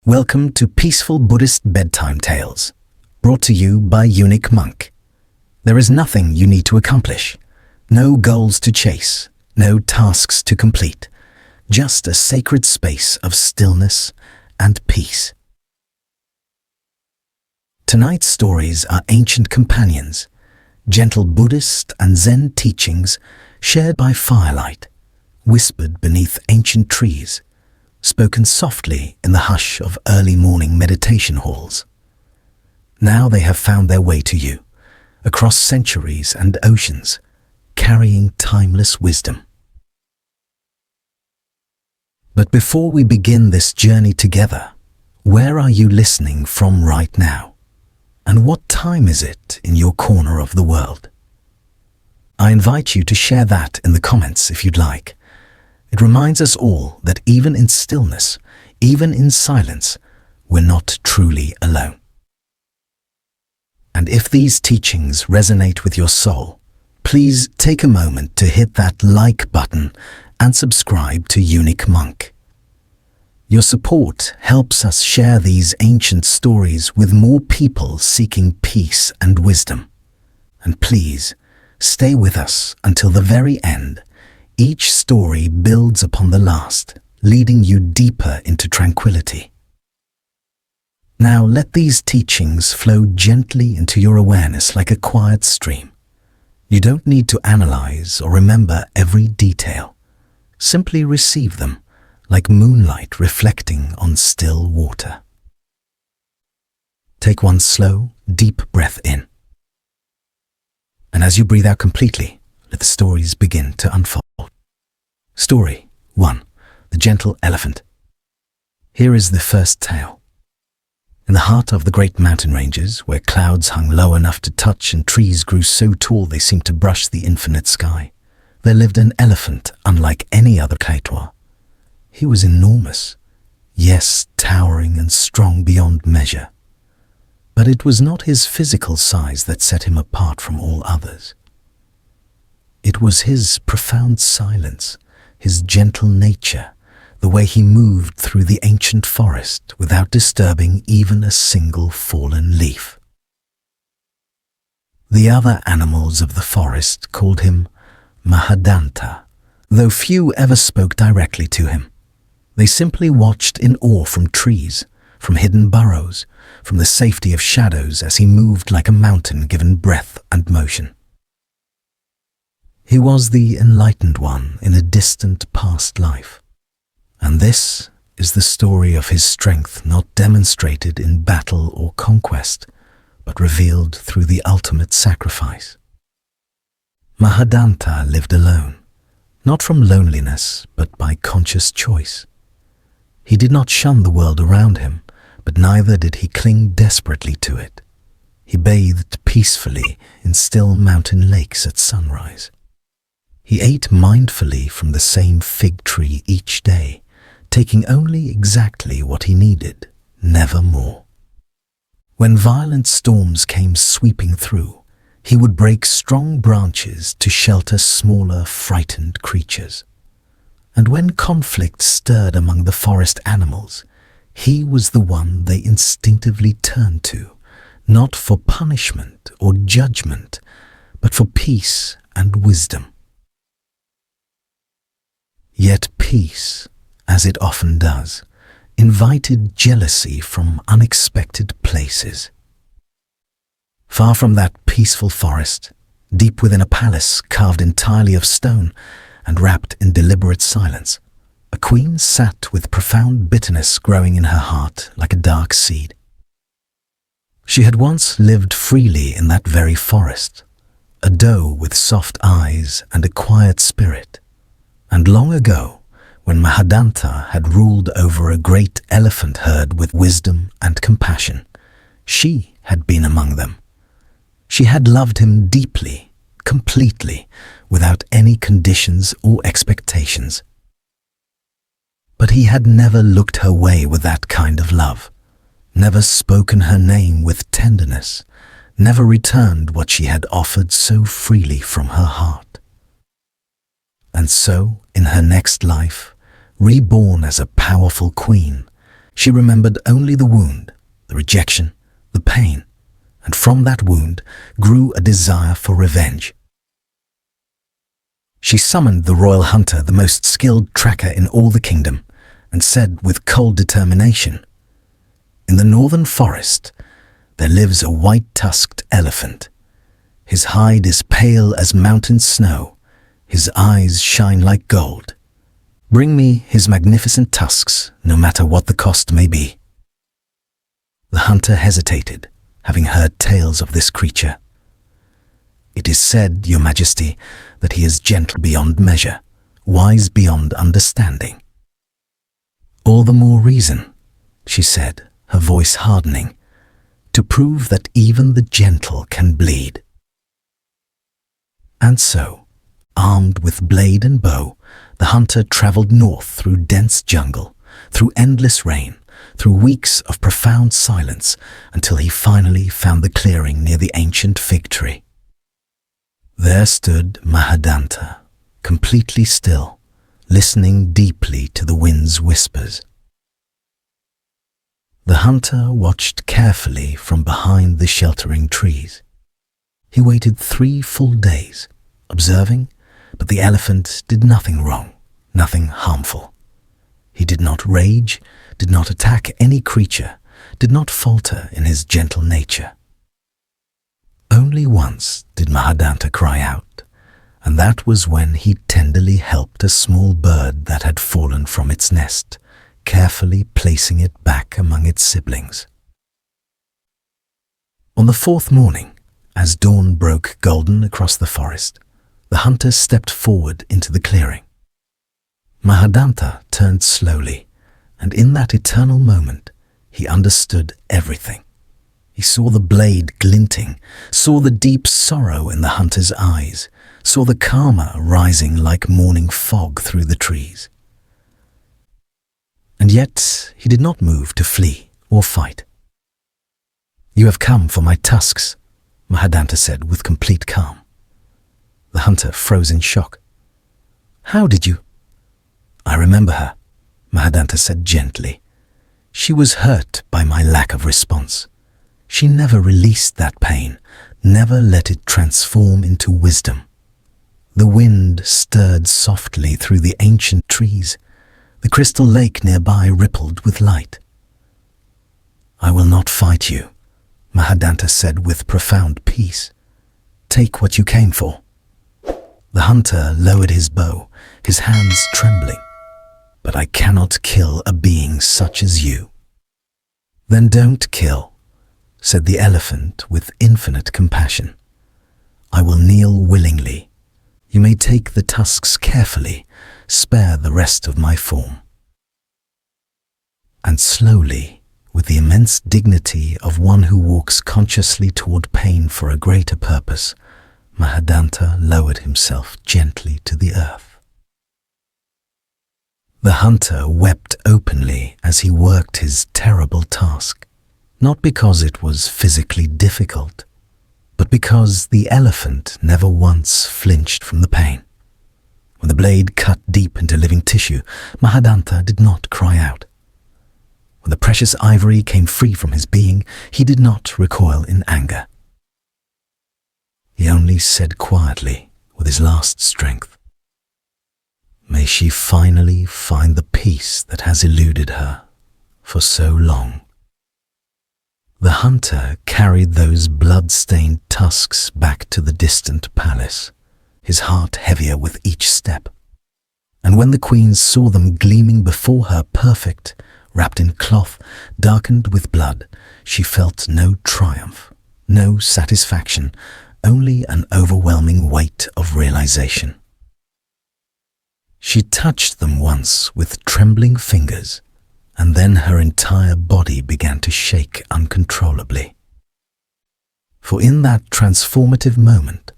Welcome to Peaceful Buddhist Bedtime Tales, brought to you by Unik monk. There is nothing you need to accomplish, no goals to chase, no tasks to complete, just a sacred space of stillness and peace. Tonight's stories are ancient companions, gentle Buddhist and Zen teachings shared by firelight, whispered beneath ancient trees, spoken softly in the hush of early morning meditation halls. Now they have found their way to you, across centuries and oceans, carrying timeless wisdom. But before we begin this journey together, where are you listening from right now? And what time is it in your corner of the world? I invite you to share that in the comments if you'd like. It reminds us all that even in stillness, even in silence, we're not truly alone. And if these teachings resonate with your soul, please take a moment to hit that like button and subscribe to Unik monk. Your support helps us share these ancient stories with more people seeking peace and wisdom. And please, stay with us until the very end. Each story builds upon the last, leading you deeper into tranquility. Now let these teachings flow gently into your awareness like a quiet stream. You don't need to analyze or remember every detail. Simply receive them, like moonlight reflecting on still water. Take one slow, deep breath in. And as you breathe out completely, let the stories begin to unfold. Story 1. The Gentle Elephant. Here is the first tale. In the heart of the great mountain ranges, where clouds hung low enough to touch and trees grew so tall they seemed to brush the infinite sky, there lived an elephant unlike any other creature. He was enormous, yes, towering and strong beyond measure. But it was not his physical size that set him apart from all others. It was his profound silence, his gentle nature, the way he moved through the ancient forest without disturbing even a single fallen leaf. The other animals of the forest called him Mahadanta, though few ever spoke directly to him. They simply watched in awe from trees, from hidden burrows, from the safety of shadows as he moved like a mountain given breath and motion. He was the enlightened one in a distant past life. And this is the story of his strength not demonstrated in battle or conquest, but revealed through the ultimate sacrifice. Mahadanta lived alone, not from loneliness, but by conscious choice. He did not shun the world around him, but neither did he cling desperately to it. He bathed peacefully in still mountain lakes at sunrise. He ate mindfully from the same fig tree each day, taking only exactly what he needed, never more. When violent storms came sweeping through, he would break strong branches to shelter smaller, frightened creatures. And when conflict stirred among the forest animals, he was the one they instinctively turned to, not for punishment or judgment, but for peace and wisdom. Yet peace, as it often does, invited jealousy from unexpected places. Far from that peaceful forest, deep within a palace carved entirely of stone and wrapped in deliberate silence, a queen sat with profound bitterness growing in her heart like a dark seed. She had once lived freely in that very forest, a doe with soft eyes and a quiet spirit. And long ago, when Mahadanta had ruled over a great elephant herd with wisdom and compassion, she had been among them. She had loved him deeply, completely, without any conditions or expectations. But he had never looked her way with that kind of love, never spoken her name with tenderness, never returned what she had offered so freely from her heart. And so, in her next life, reborn as a powerful queen, She remembered only the wound, the rejection, the pain, and from that wound grew a desire for revenge. She summoned the royal hunter, the most skilled tracker in all the kingdom, and said with cold determination, "In the northern forest, there lives a white-tusked elephant. His hide is pale as mountain snow. His eyes shine like gold. Bring me his magnificent tusks, no matter what the cost may be." The hunter hesitated, having heard tales of this creature. "It is said, Your Majesty, that he is gentle beyond measure, wise beyond understanding." "All the more reason," she said, her voice hardening, "to prove that even the gentle can bleed." And so, armed with blade and bow, the hunter traveled north through dense jungle, through endless rain, through weeks of profound silence, until he finally found the clearing near the ancient fig tree. There stood Mahadanta, completely still, listening deeply to the wind's whispers. The hunter watched carefully from behind the sheltering trees. He waited 3 full days, observing, but the elephant did nothing wrong, nothing harmful. He did not rage, did not attack any creature, did not falter in his gentle nature. Only once did Mahadanta cry out, and that was when he tenderly helped a small bird that had fallen from its nest, carefully placing it back among its siblings. On the 4th morning, as dawn broke golden across the forest, the hunter stepped forward into the clearing. Mahadanta turned slowly, and in that eternal moment, he understood everything. He saw the blade glinting, saw the deep sorrow in the hunter's eyes, saw the karma rising like morning fog through the trees. And yet he did not move to flee or fight. "You have come for my tusks," Mahadanta said with complete calm. The hunter froze in shock. "How did you?" "I remember her," Mahadanta said gently. "She was hurt by my lack of response. She never released that pain, never let it transform into wisdom. The wind stirred softly through the ancient trees. The crystal lake nearby rippled with light." "I will not fight you," Mahadanta said with profound peace. "Take what you came for." The hunter lowered his bow, his hands trembling. "But I cannot kill a being such as you." "Then don't kill," said the elephant with infinite compassion. "I will kneel willingly. You may take the tusks carefully, spare the rest of my form." And slowly, with the immense dignity of one who walks consciously toward pain for a greater purpose, Mahadanta lowered himself gently to the earth. The hunter wept openly as he worked his terrible task, not because it was physically difficult, but because the elephant never once flinched from the pain. When the blade cut deep into living tissue, Mahadanta did not cry out. When the precious ivory came free from his being, he did not recoil in anger. He only said quietly, with his last strength, "May she finally find the peace that has eluded her for so long." The hunter carried those blood-stained tusks back to the distant palace, his heart heavier with each step. And when the queen saw them gleaming before her perfect, wrapped in cloth, darkened with blood, she felt no triumph, no satisfaction, only an overwhelming weight of realization. She touched them once with trembling fingers, and then her entire body began to shake uncontrollably. For in that transformative moment,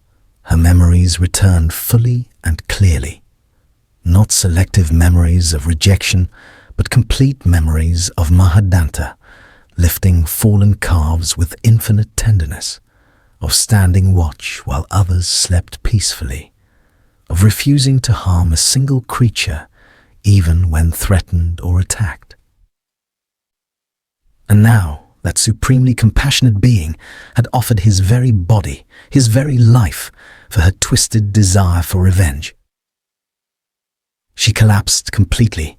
her memories returned fully and clearly, not selective memories of rejection, but complete memories of Mahadanta, lifting fallen calves with infinite tenderness, of standing watch while others slept peacefully, of refusing to harm a single creature, even when threatened or attacked. And now, that supremely compassionate being had offered his very body, his very life, for her twisted desire for revenge. She collapsed completely,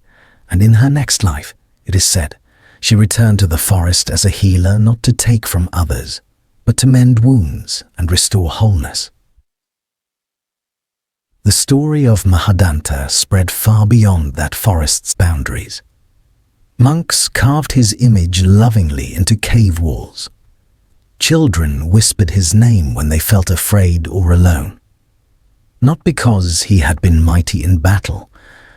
and in her next life, it is said, she returned to the forest as a healer, not to take from others, but to mend wounds and restore wholeness. The story of Mahadanta spread far beyond that forest's boundaries. Monks carved his image lovingly into cave walls. Children whispered his name when they felt afraid or alone. Not because he had been mighty in battle,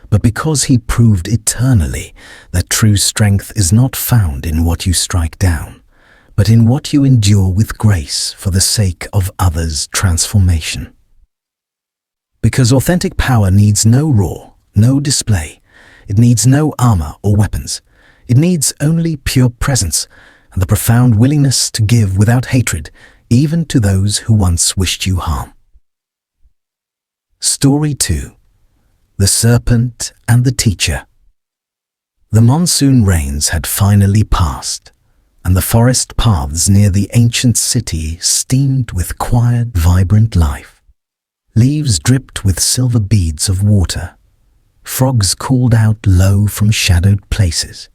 but because he proved eternally that true strength is not found in what you strike down, but in what you endure with grace for the sake of others' transformation. Because authentic power needs no roar, no display. It needs no armor or weapons. It needs only pure presence and the profound willingness to give without hatred, even to those who once wished you harm. Story 2. The Serpent and the Teacher. The monsoon rains had finally passed, and the forest paths near the ancient city steamed with quiet, vibrant life. Leaves dripped with silver beads of water. Frogs called out low from shadowed places.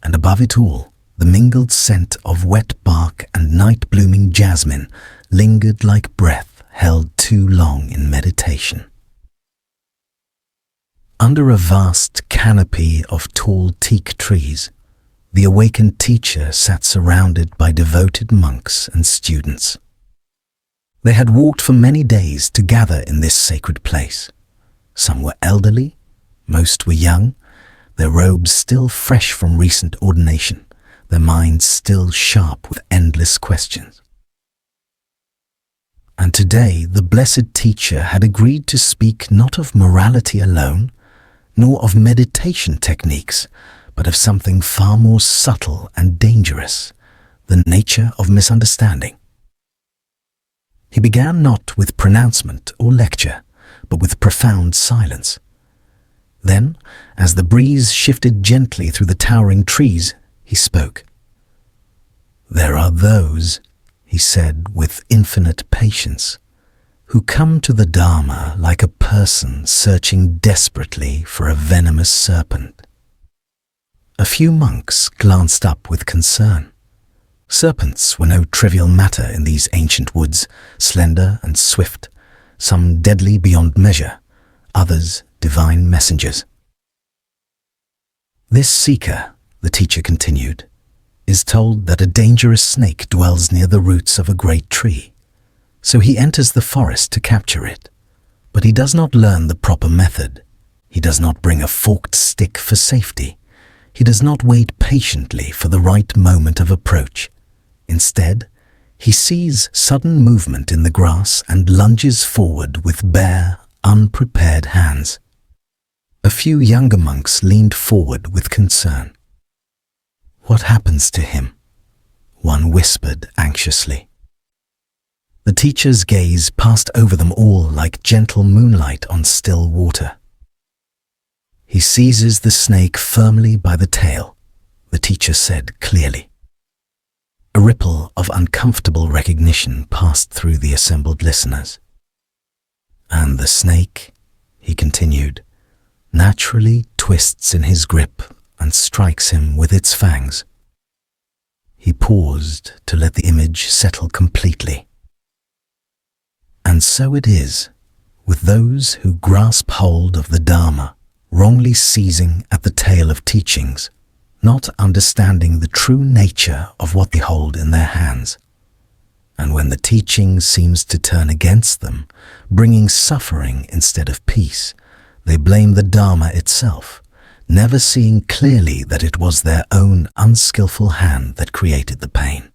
And above it all, the mingled scent of wet bark and night-blooming jasmine lingered like breath held too long in meditation. Under a vast canopy of tall teak trees, the awakened teacher sat surrounded by devoted monks and students. They had walked for many days to gather in this sacred place. Some were elderly, most were young, their robes still fresh from recent ordination, their minds still sharp with endless questions. And today the blessed teacher had agreed to speak not of morality alone, nor of meditation techniques, but of something far more subtle and dangerous, the nature of misunderstanding. He began not with pronouncement or lecture, but with profound silence. Then, as the breeze shifted gently through the towering trees, he spoke. "There are those," he said with infinite patience, "who come to the Dharma like a person searching desperately for a venomous serpent." A few monks glanced up with concern. Serpents were no trivial matter in these ancient woods, slender and swift, some deadly beyond measure, others divine messengers. "This seeker," the teacher continued, "is told that a dangerous snake dwells near the roots of a great tree. So he enters the forest to capture it. But he does not learn the proper method. He does not bring a forked stick for safety. He does not wait patiently for the right moment of approach. Instead, he sees sudden movement in the grass and lunges forward with bare, unprepared hands." A few younger monks leaned forward with concern. "What happens to him?" one whispered anxiously. The teacher's gaze passed over them all like gentle moonlight on still water. "He seizes the snake firmly by the tail," the teacher said clearly. A ripple of uncomfortable recognition passed through the assembled listeners. "And the snake," he continued, "naturally twists in his grip and strikes him with its fangs." He paused to let the image settle completely. And so it is with those who grasp hold of the Dharma, wrongly seizing at the tail of teachings, not understanding the true nature of what they hold in their hands. And when the teaching seems to turn against them, bringing suffering instead of peace, they blame the Dharma itself, never seeing clearly that it was their own unskillful hand that created the pain.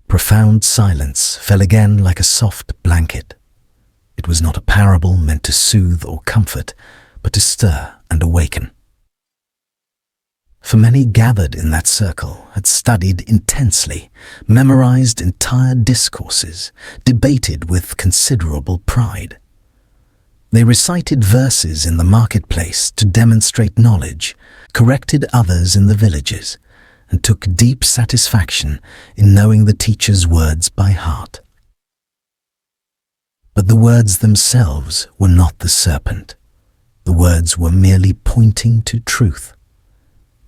Profound silence fell again like a soft blanket. It was not a parable meant to soothe or comfort, but to stir and awaken. For many gathered in that circle had studied intensely, memorized entire discourses, debated with considerable pride. They recited verses in the marketplace to demonstrate knowledge, corrected others in the villages, and took deep satisfaction in knowing the teacher's words by heart. But the words themselves were not the serpent. The words were merely pointing to truth,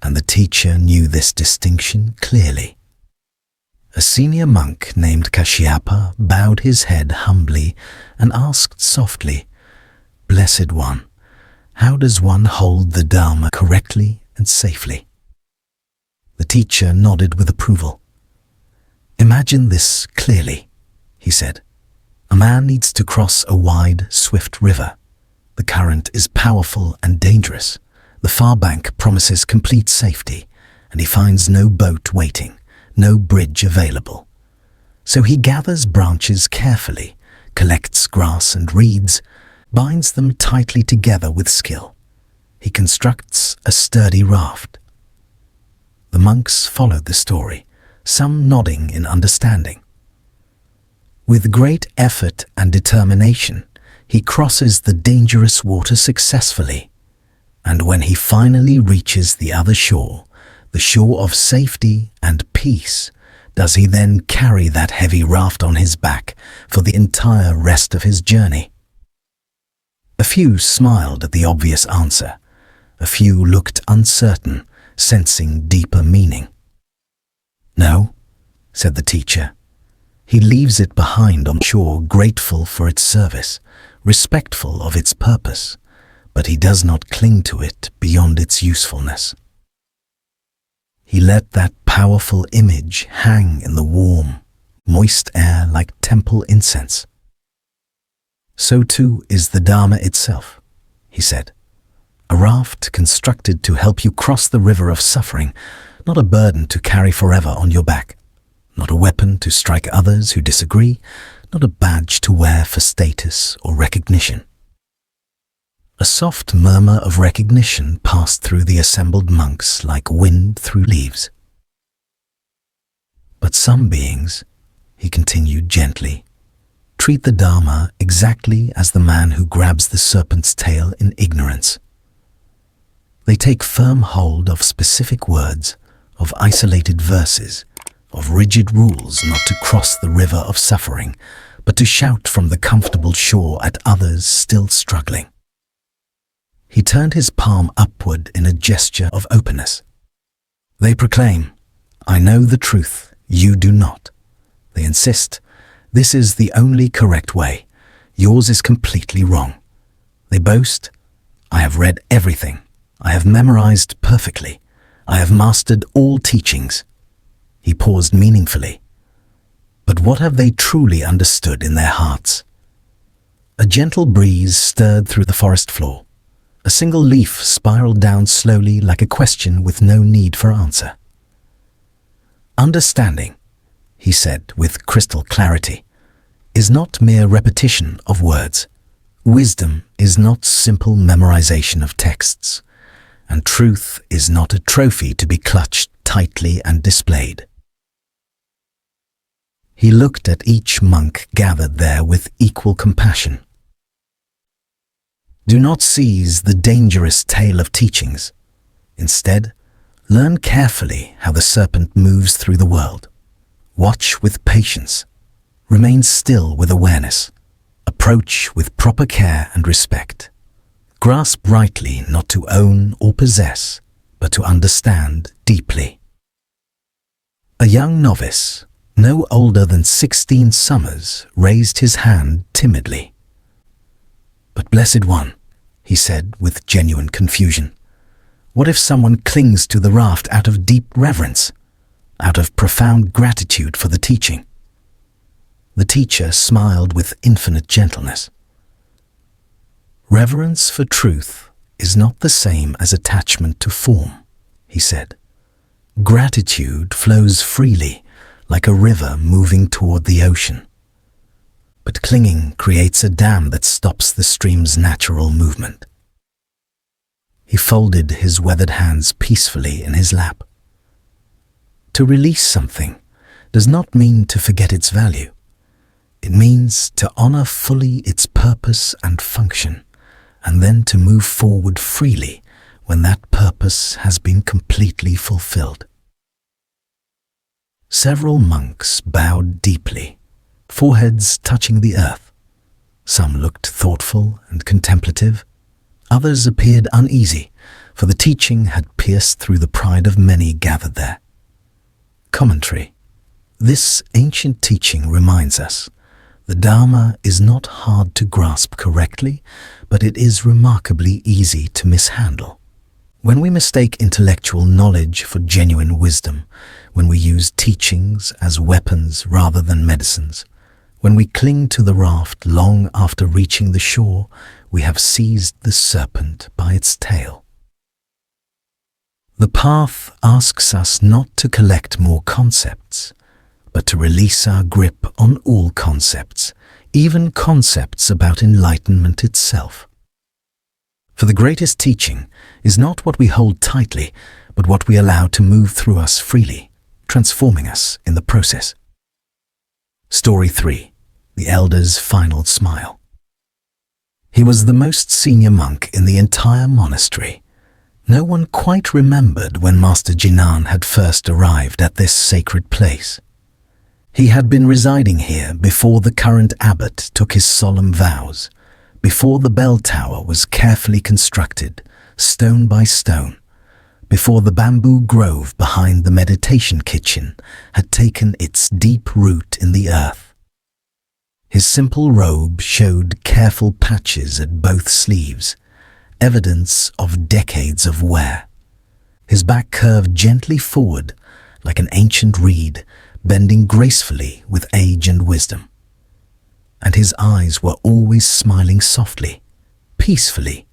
and the teacher knew this distinction clearly. A senior monk named Kashyapa bowed his head humbly and asked softly, "Blessed One, how does one hold the Dharma correctly and safely?" The teacher nodded with approval. "Imagine this clearly," he said. "A man needs to cross a wide, swift river. The current is powerful and dangerous. The far bank promises complete safety, and he finds no boat waiting, no bridge available. So he gathers branches carefully, collects grass and reeds, binds them tightly together with skill. He constructs a sturdy raft." The monks followed the story, some nodding in understanding. With great effort and determination, he crosses the dangerous water successfully, and when he finally reaches the other shore, the shore of safety and peace, does he then carry that heavy raft on his back for the entire rest of his journey? A few smiled at the obvious answer. A few looked uncertain, sensing deeper meaning. "No," said the teacher. "He leaves it behind on shore, grateful for its service, respectful of its purpose, but he does not cling to it beyond its usefulness. He let that powerful image hang in the warm, moist air like temple incense. So too is the Dharma itself," he said. "A raft constructed to help you cross the river of suffering, not a burden to carry forever on your back, not a weapon to strike others who disagree, not a badge to wear for status or recognition." A soft murmur of recognition passed through the assembled monks like wind through leaves. "But some beings," he continued gently, "treat the Dharma exactly as the man who grabs the serpent's tail in ignorance. They take firm hold of specific words, of isolated verses, of rigid rules not to cross the river of suffering, but to shout from the comfortable shore at others still struggling." He turned his palm upward in a gesture of openness. "They proclaim, 'I know the truth, you do not.' They insist, 'This is the only correct way. Yours is completely wrong.' They boast, 'I have read everything. I have memorized perfectly. I have mastered all teachings.'" He paused meaningfully. "But what have they truly understood in their hearts?" A gentle breeze stirred through the forest floor. A single leaf spiraled down slowly like a question with no need for answer. "Understanding," he said with crystal clarity, "is not mere repetition of words. Wisdom is not simple memorization of texts, and truth is not a trophy to be clutched tightly and displayed." He looked at each monk gathered there with equal compassion. "Do not seize the dangerous tale of teachings. Instead, learn carefully how the serpent moves through the world. Watch with patience. Remain still with awareness. Approach with proper care and respect. Grasp rightly not to own or possess, but to understand deeply." A young novice, no older than 16 summers, raised his hand timidly. "But Blessed One," he said with genuine confusion, "what if someone clings to the raft out of deep reverence, out of profound gratitude for the teaching?" The teacher smiled with infinite gentleness. "Reverence for truth is not the same as attachment to form," he said. "Gratitude flows freely, like a river moving toward the ocean. But clinging creates a dam that stops the stream's natural movement." He folded his weathered hands peacefully in his lap. To release something does not mean to forget its value. It means to honor fully its purpose and function, and then to move forward freely when that purpose has been completely fulfilled. Several monks bowed deeply, foreheads touching the earth. Some looked thoughtful and contemplative. Others appeared uneasy, for the teaching had pierced through the pride of many gathered there. Commentary. This ancient teaching reminds us the Dharma is not hard to grasp correctly, but it is remarkably easy to mishandle. When we mistake intellectual knowledge for genuine wisdom, when we use teachings as weapons rather than medicines, when we cling to the raft long after reaching the shore, we have seized the serpent by its tail. The path asks us not to collect more concepts, but to release our grip on all concepts, even concepts about enlightenment itself. For the greatest teaching is not what we hold tightly, but what we allow to move through us freely, transforming us in the process. Story 3. The Elder's Final Smile. He was the most senior monk in the entire monastery. No one quite remembered when Master Jinan had first arrived at this sacred place. He had been residing here before the current abbot took his solemn vows, before the bell tower was carefully constructed, stone by stone, before the bamboo grove behind the meditation kitchen had taken its deep root in the earth. His simple robe showed careful patches at both sleeves, evidence of decades of wear. His back curved gently forward like an ancient reed, bending gracefully with age and wisdom. And his eyes were always smiling softly, peacefully,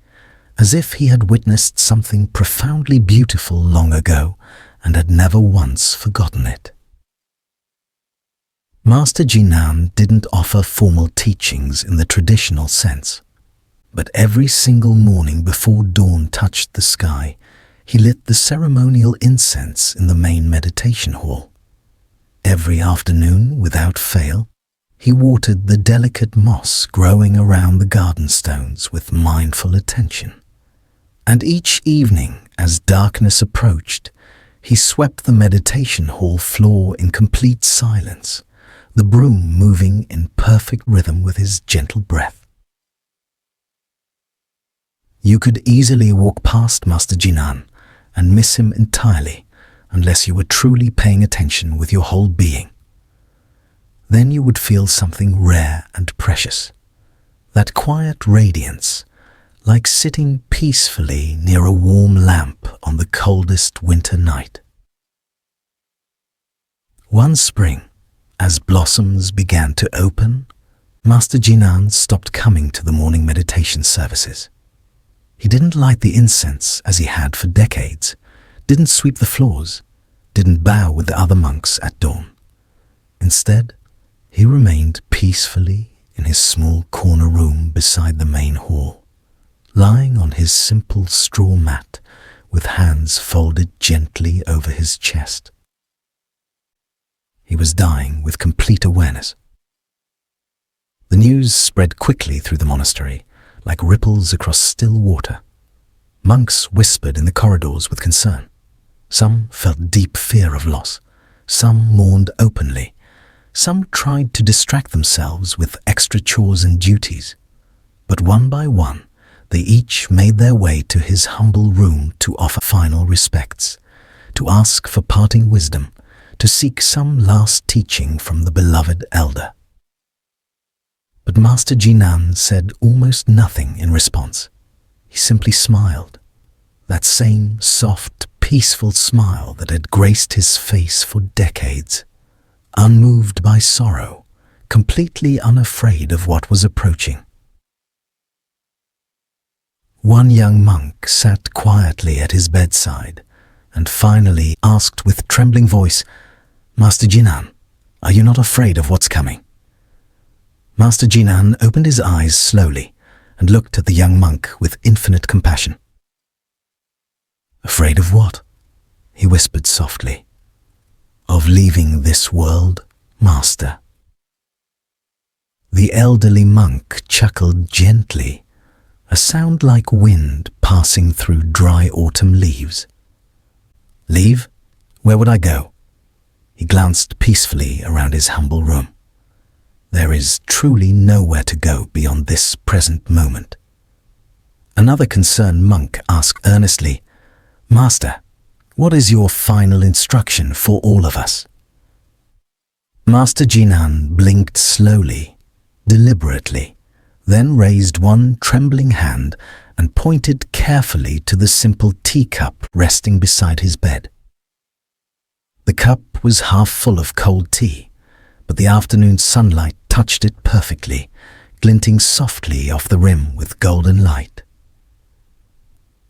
as if he had witnessed something profoundly beautiful long ago and had never once forgotten it. Master Jinan didn't offer formal teachings in the traditional sense, but every single morning before dawn touched the sky, he lit the ceremonial incense in the main meditation hall. Every afternoon, without fail, he watered the delicate moss growing around the garden stones with mindful attention. And each evening, as darkness approached, he swept the meditation hall floor in complete silence, the broom moving in perfect rhythm with his gentle breath. You could easily walk past Master Jinan and miss him entirely, unless you were truly paying attention with your whole being. Then you would feel something rare and precious, that quiet radiance, like sitting peacefully near a warm lamp on the coldest winter night. One spring, as blossoms began to open, Master Jinan stopped coming to the morning meditation services. He didn't light the incense as he had for decades, didn't sweep the floors, didn't bow with the other monks at dawn. Instead, he remained peacefully in his small corner room beside the main hall, lying on his simple straw mat with hands folded gently over his chest. He was dying with complete awareness. The news spread quickly through the monastery, like ripples across still water. Monks whispered in the corridors with concern. Some felt deep fear of loss. Some mourned openly. Some tried to distract themselves with extra chores and duties. But one by one, they each made their way to his humble room to offer final respects, to ask for parting wisdom, to seek some last teaching from the beloved elder. But Master Jinan said almost nothing in response. He simply smiled, that same soft, peaceful smile that had graced his face for decades, unmoved by sorrow, completely unafraid of what was approaching. One young monk sat quietly at his bedside and finally asked with trembling voice, "Master Jinan, are you not afraid of what's coming?" Master Jinan opened his eyes slowly and looked at the young monk with infinite compassion. "Afraid of what?" he whispered softly. "Of leaving this world, Master." The elderly monk chuckled gently, a sound like wind passing through dry autumn leaves. "Leave? Where would I go?" He glanced peacefully around his humble room. There is truly nowhere to go beyond this present moment. Another concerned monk asked earnestly, "Master, what is your final instruction for all of us?" Master Jinan blinked slowly, deliberately, then raised one trembling hand and pointed carefully to the simple teacup resting beside his bed. The cup was half full of cold tea, but the afternoon sunlight touched it perfectly, glinting softly off the rim with golden light.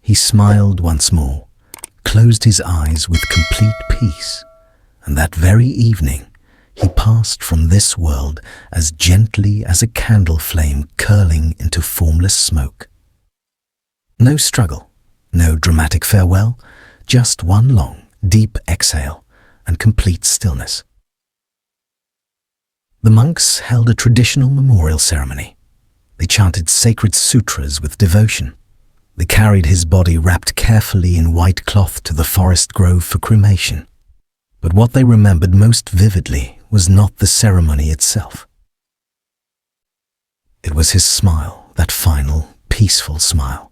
He smiled once more, closed his eyes with complete peace, and that very evening he passed from this world as gently as a candle flame curling into formless smoke. No struggle, no dramatic farewell, just one long, deep exhale and complete stillness. The monks held a traditional memorial ceremony. They chanted sacred sutras with devotion. They carried his body wrapped carefully in white cloth to the forest grove for cremation. But what they remembered most vividly was not the ceremony itself. It was his smile, that final, peaceful smile.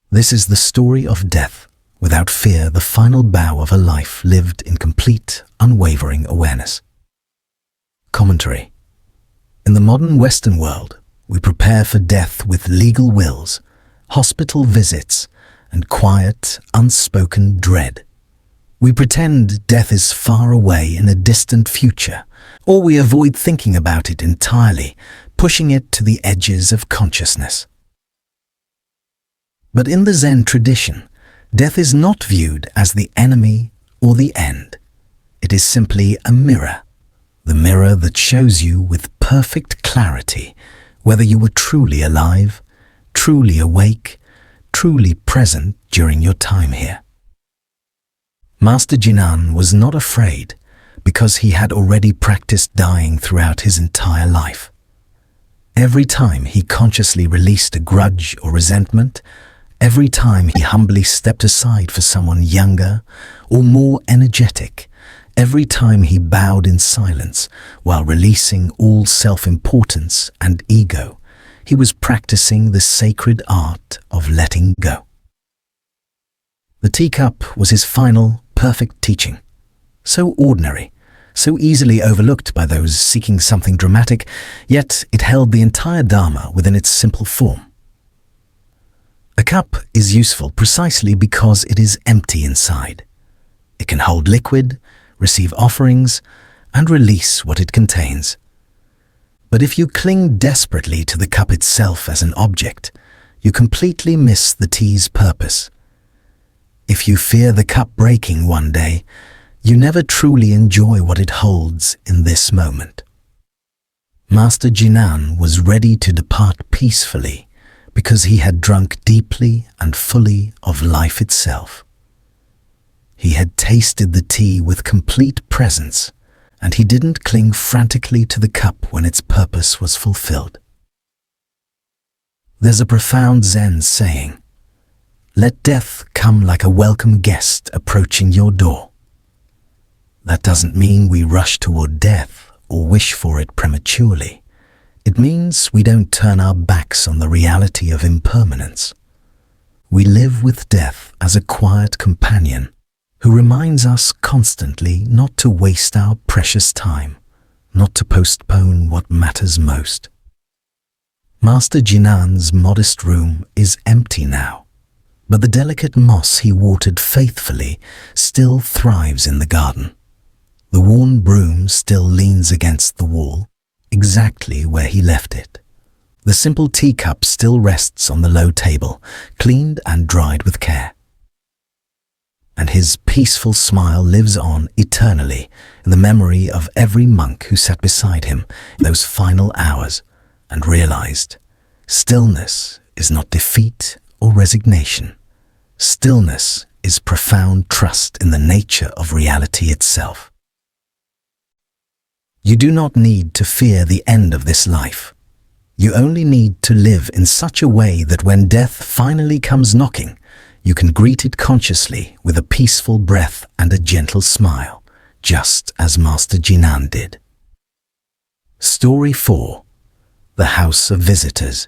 This is the story of death, without fear, the final bow of a life lived in complete, unwavering awareness. Commentary. In the modern Western world, we prepare for death with legal wills, hospital visits, and quiet, unspoken dread. We pretend death is far away in a distant future, or we avoid thinking about it entirely, pushing it to the edges of consciousness. But in the Zen tradition, death is not viewed as the enemy or the end. It is simply a mirror, the mirror that shows you with perfect clarity whether you were truly alive, truly awake, truly present during your time here. Master Jinan was not afraid because he had already practiced dying throughout his entire life. Every time he consciously released a grudge or resentment, every time he humbly stepped aside for someone younger or more energetic, every time he bowed in silence while releasing all self-importance and ego, he was practicing the sacred art of letting go. The teacup was his final, perfect teaching. So ordinary, so easily overlooked by those seeking something dramatic, yet it held the entire Dharma within its simple form. A cup is useful precisely because it is empty inside. It can hold liquid, receive offerings, and release what it contains. But if you cling desperately to the cup itself as an object, you completely miss the tea's purpose. If you fear the cup breaking one day, you never truly enjoy what it holds in this moment. Master Jinan was ready to depart peacefully because he had drunk deeply and fully of life itself. He had tasted the tea with complete presence, and he didn't cling frantically to the cup when its purpose was fulfilled. There's a profound Zen saying, "Let death come like a welcome guest approaching your door." That doesn't mean we rush toward death or wish for it prematurely. It means we don't turn our backs on the reality of impermanence. We live with death as a quiet companion who reminds us constantly not to waste our precious time, not to postpone what matters most. Master Jinan's modest room is empty now, but the delicate moss he watered faithfully still thrives in the garden. The worn broom still leans against the wall, exactly where he left it. The simple teacup still rests on the low table, cleaned and dried with care. And his peaceful smile lives on eternally in the memory of every monk who sat beside him in those final hours and realized stillness is not defeat or resignation. Stillness is profound trust in the nature of reality itself. You do not need to fear the end of this life. You only need to live in such a way that when death finally comes knocking, you can greet it consciously with a peaceful breath and a gentle smile, just as Master Jinan did. Story 4. The House of Visitors.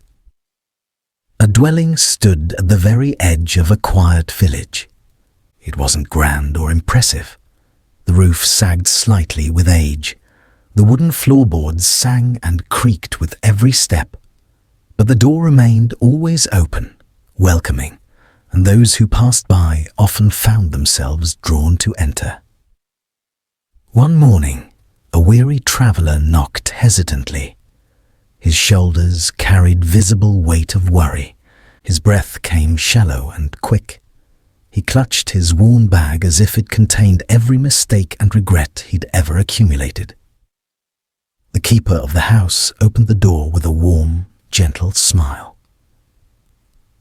A dwelling stood at the very edge of a quiet village. It wasn't grand or impressive. The roof sagged slightly with age. The wooden floorboards sang and creaked with every step. But the door remained always open, welcoming, and those who passed by often found themselves drawn to enter. One morning, a weary traveler knocked hesitantly. His shoulders carried visible weight of worry. His breath came shallow and quick. He clutched his worn bag as if it contained every mistake and regret he'd ever accumulated. The keeper of the house opened the door with a warm, gentle smile.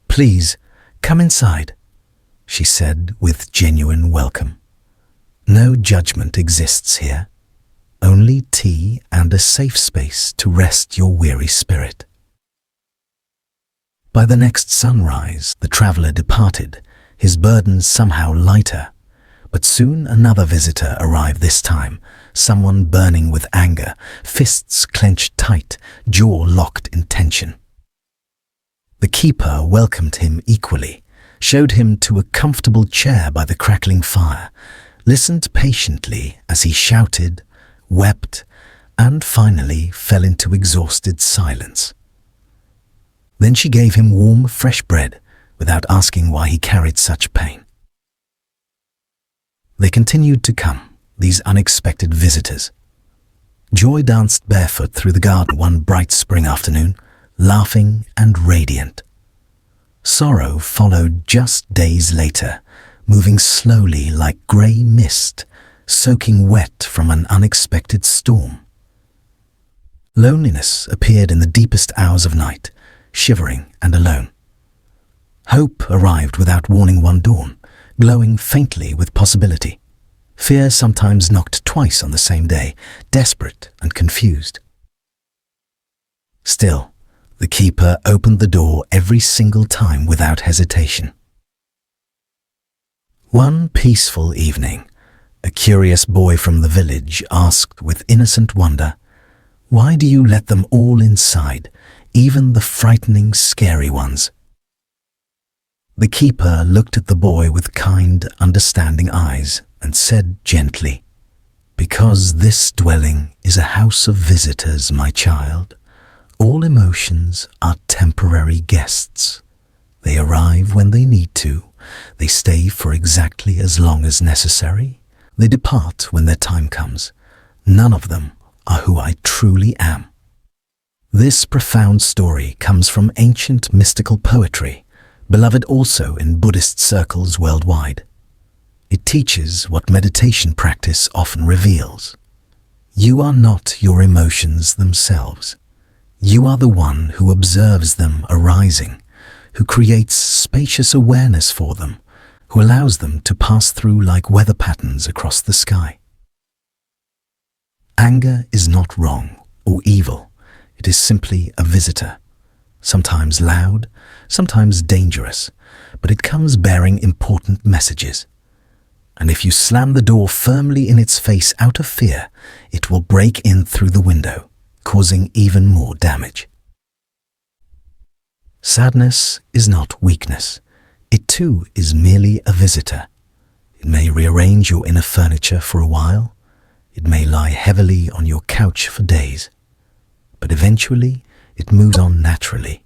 "Please, come inside," she said with genuine welcome. "No judgment exists here. Only tea and a safe space to rest your weary spirit." By the next sunrise, the traveler departed, his burdens somehow lighter. But soon another visitor arrived this time, someone burning with anger, fists clenched tight, jaw locked in tension. The keeper welcomed him equally, showed him to a comfortable chair by the crackling fire, listened patiently as he shouted, wept, and finally fell into exhausted silence. Then she gave him warm, fresh bread, without asking why he carried such pain. They continued to come, these unexpected visitors. Joy danced barefoot through the garden one bright spring afternoon, laughing and radiant. Sorrow followed just days later, moving slowly like grey mist, soaking wet from an unexpected storm. Loneliness appeared in the deepest hours of night, shivering and alone. Hope arrived without warning one dawn, glowing faintly with possibility. Fear sometimes knocked twice on the same day, desperate and confused. Still, the keeper opened the door every single time without hesitation. One peaceful evening, a curious boy from the village asked with innocent wonder, "Why do you let them all inside, even the frightening, scary ones?" The keeper looked at the boy with kind, understanding eyes and said gently, "Because this dwelling is a house of visitors, my child. All emotions are temporary guests. They arrive when they need to. They stay for exactly as long as necessary. They depart when their time comes. None of them are who I truly am." This profound story comes from ancient mystical poetry, beloved also in Buddhist circles worldwide. It teaches what meditation practice often reveals. You are not your emotions themselves. You are the one who observes them arising, who creates spacious awareness for them, who allows them to pass through like weather patterns across the sky. Anger is not wrong or evil. It is simply a visitor, sometimes loud, sometimes dangerous, but it comes bearing important messages. And if you slam the door firmly in its face out of fear, it will break in through the window, causing even more damage. Sadness is not weakness. It too is merely a visitor. It may rearrange your inner furniture for a while. It may lie heavily on your couch for days. But eventually, it moves on naturally,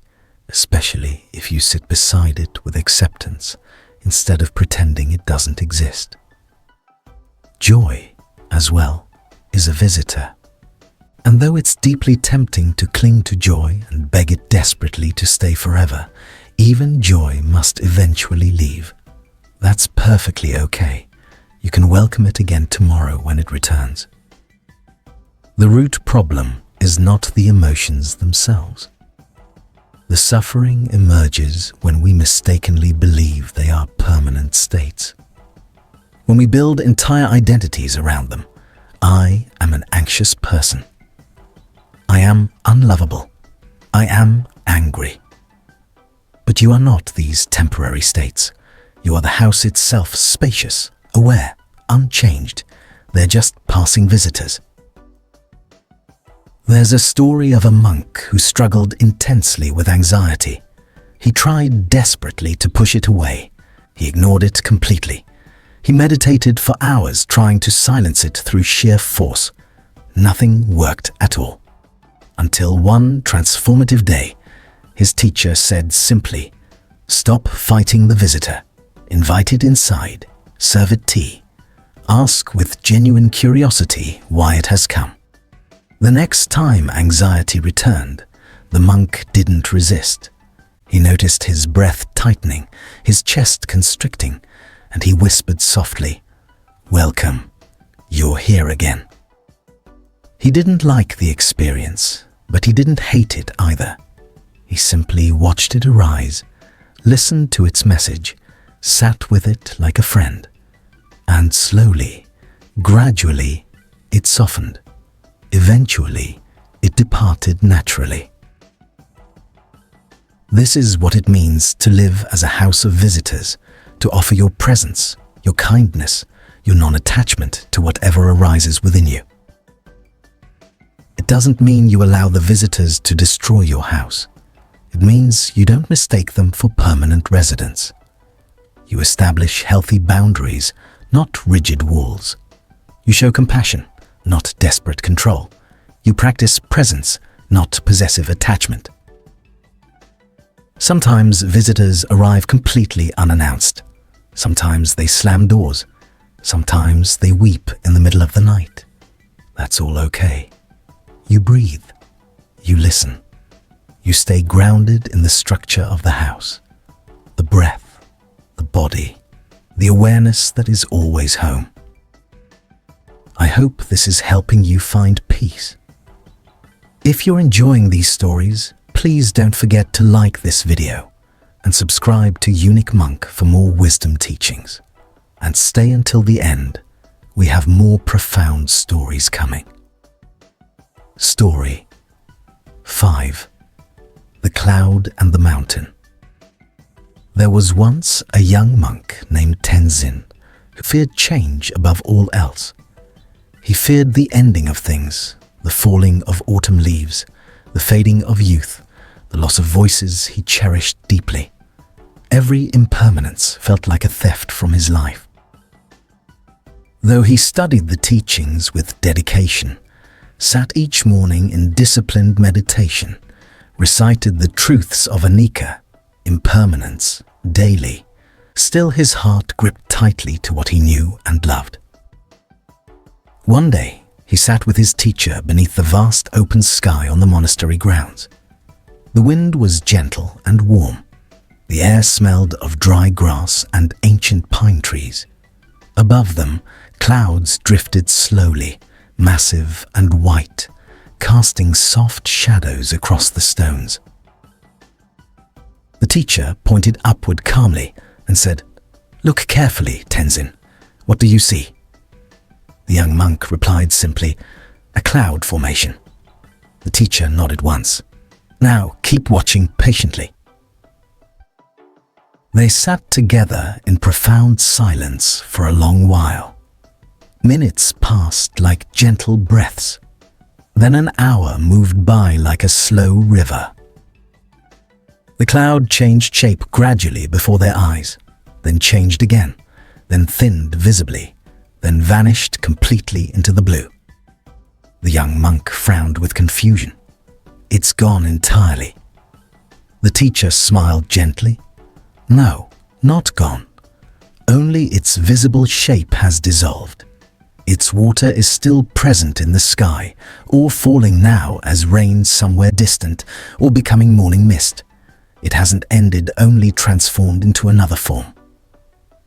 especially if you sit beside it with acceptance instead of pretending it doesn't exist. Joy, as well, is a visitor. And though it's deeply tempting to cling to joy and beg it desperately to stay forever, even joy must eventually leave. That's perfectly okay. You can welcome it again tomorrow when it returns. The root problem is not the emotions themselves. The suffering emerges when we mistakenly believe they are permanent states. When we build entire identities around them. I am an anxious person. I am unlovable. I am angry. But you are not these temporary states. You are the house itself, spacious, aware, unchanged. they're just passing visitors. There's a story of a monk who struggled intensely with anxiety. He tried desperately to push it away. He ignored it completely. He meditated for hours trying to silence it through sheer force. Nothing worked at all. Until one transformative day, his teacher said simply, "Stop fighting the visitor. Invite it inside. Serve it tea. Ask with genuine curiosity why it has come." The next time anxiety returned, the monk didn't resist. He noticed his breath tightening, his chest constricting, and he whispered softly, "Welcome, you're here again." He didn't like the experience, but he didn't hate it either. He simply watched it arise, listened to its message, sat with it like a friend, and slowly, gradually, it softened. Eventually, it departed naturally. This is what it means to live as a house of visitors, to offer your presence, your kindness, your non-attachment to whatever arises within you. It doesn't mean you allow the visitors to destroy your house. It means you don't mistake them for permanent residents. You establish healthy boundaries, not rigid walls. You show compassion, not desperate control. You practice presence, not possessive attachment. Sometimes visitors arrive completely unannounced. Sometimes they slam doors. Sometimes they weep in the middle of the night. That's all okay. You breathe. You listen. You stay grounded in the structure of the house. The breath, the body, the awareness that is always home. I hope this is helping you find peace. If you're enjoying these stories, please don't forget to like this video and subscribe to Unik Monk for more wisdom teachings. And stay until the end. We have more profound stories coming. Story 5. The Cloud and the Mountain. There was once a young monk named Tenzin who feared change above all else. He feared the ending of things, the falling of autumn leaves, the fading of youth, the loss of voices he cherished deeply. Every impermanence felt like a theft from his life. Though he studied the teachings with dedication, sat each morning in disciplined meditation, recited the truths of anicca, impermanence, daily, still his heart gripped tightly to what he knew and loved. One day, he sat with his teacher beneath the vast open sky on the monastery grounds. The wind was gentle and warm. The air smelled of dry grass and ancient pine trees. Above them, clouds drifted slowly, massive and white, casting soft shadows across the stones. The teacher pointed upward calmly and said, "Look carefully, Tenzin. What do you see?" The young monk replied simply, "A cloud formation." The teacher nodded once. "Now keep watching patiently." They sat together in profound silence for a long while. Minutes passed like gentle breaths. Then an hour moved by like a slow river. The cloud changed shape gradually before their eyes, then changed again, then thinned visibly, then vanished completely into the blue. The young monk frowned with confusion. "It's gone entirely." The teacher smiled gently. "No, not gone. Only its visible shape has dissolved. Its water is still present in the sky, or falling now as rain somewhere distant, or becoming morning mist. It hasn't ended, only transformed into another form."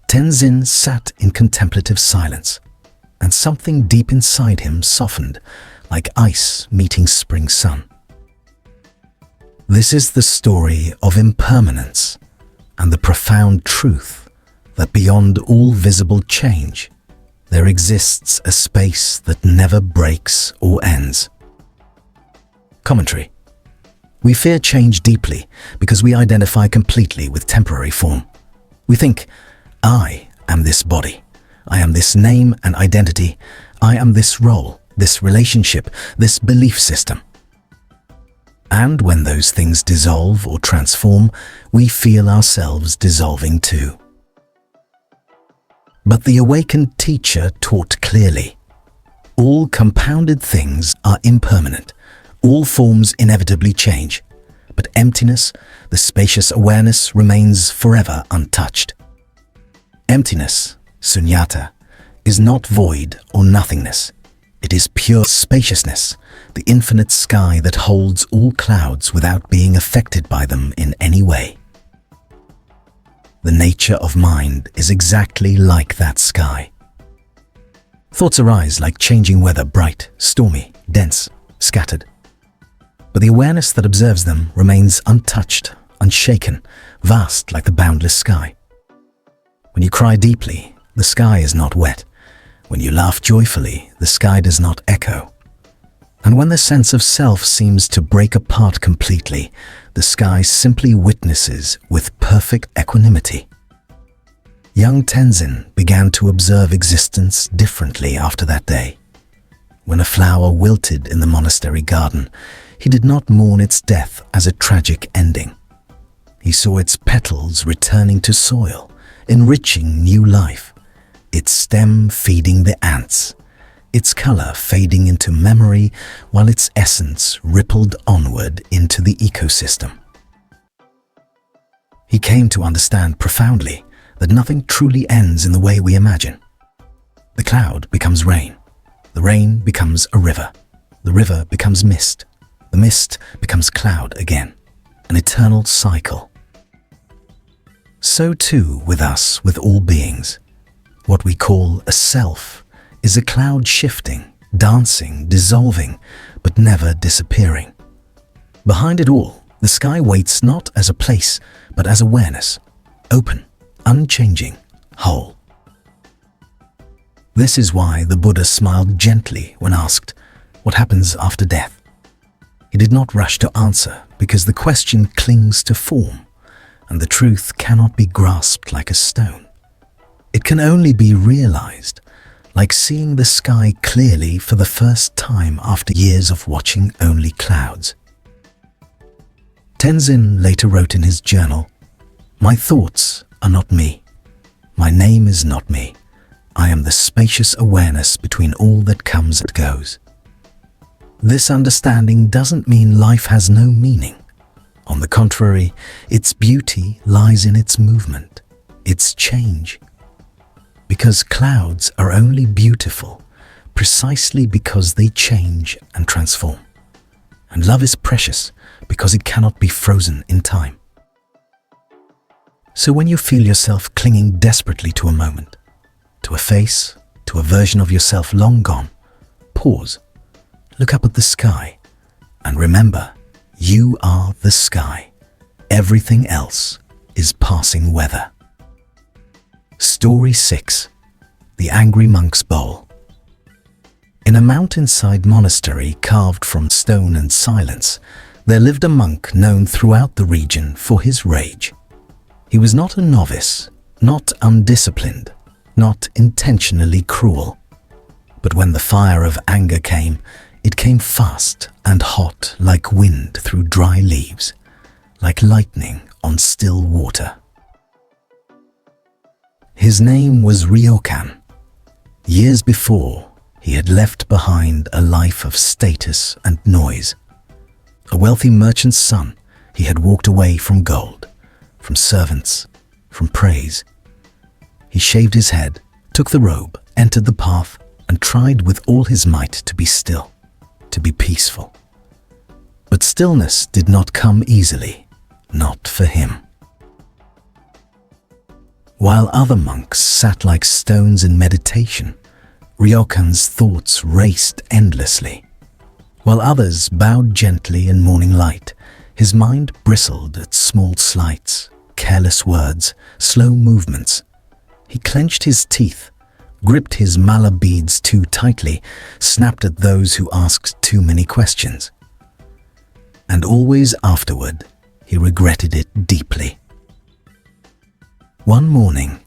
Tenzin sat in contemplative silence, and something deep inside him softened, like ice meeting spring sun. This is the story of impermanence and the profound truth that beyond all visible change, there exists a space that never breaks or ends. Commentary. We fear change deeply because we identify completely with temporary form. We think, "I am this body. I am this name and identity. I am this role, this relationship, this belief system. And when those things dissolve or transform, we feel ourselves dissolving too. But the awakened teacher taught clearly. All compounded things are impermanent. All forms inevitably change. But emptiness, the spacious awareness, remains forever untouched. Emptiness, sunyata, is not void or nothingness. It is pure spaciousness, the infinite sky that holds all clouds without being affected by them in any way. The nature of mind is exactly like that sky. Thoughts arise like changing weather, bright, stormy, dense, scattered. But the awareness that observes them remains untouched, unshaken, vast like the boundless sky. When you cry deeply, the sky is not wet. When you laugh joyfully, the sky does not echo. And when the sense of self seems to break apart completely, the sky simply witnesses with perfect equanimity. Young Tenzin began to observe existence differently after that day. When a flower wilted in the monastery garden, he did not mourn its death as a tragic ending. He saw its petals returning to soil, enriching new life, its stem feeding the ants, its color fading into memory while its essence rippled onward into the ecosystem. He came to understand profoundly that nothing truly ends in the way we imagine. The cloud becomes rain, the rain becomes a river, the river becomes mist, the mist becomes cloud again, an eternal cycle. So too with us, with all beings. What we call a self is a cloud shifting, dancing, dissolving, but never disappearing. Behind it all, the sky waits not as a place, but as awareness, open, unchanging, whole. This is why the Buddha smiled gently when asked, "What happens after death?" He did not rush to answer because the question clings to form, and the truth cannot be grasped like a stone. It can only be realized, like seeing the sky clearly for the first time after years of watching only clouds. Tenzin later wrote in his journal, "My thoughts are not me. My name is not me. I am the spacious awareness between all that comes and goes." This understanding doesn't mean life has no meaning. On the contrary, its beauty lies in its movement, its change. Because clouds are only beautiful precisely because they change and transform. And love is precious because it cannot be frozen in time. So when you feel yourself clinging desperately to a moment, to a face, to a version of yourself long gone, pause, look up at the sky, and remember, you are the sky. Everything else is passing weather. Story 6. The Angry Monk's Bowl. In a mountainside monastery carved from stone and silence, there lived a monk known throughout the region for his rage. He was not a novice, not undisciplined, not intentionally cruel. But when the fire of anger came, it came fast and hot like wind through dry leaves, like lightning on still water. His name was Ryokan. Years before, he had left behind a life of status and noise. A wealthy merchant's son, he had walked away from gold, from servants, from praise. He shaved his head, took the robe, entered the path, and tried with all his might to be still, to be peaceful. But stillness did not come easily, not for him. While other monks sat like stones in meditation, Ryokan's thoughts raced endlessly. While others bowed gently in morning light, his mind bristled at small slights, careless words, slow movements. He clenched his teeth, gripped his mala beads too tightly, snapped at those who asked too many questions. And always afterward, he regretted it deeply. One morning,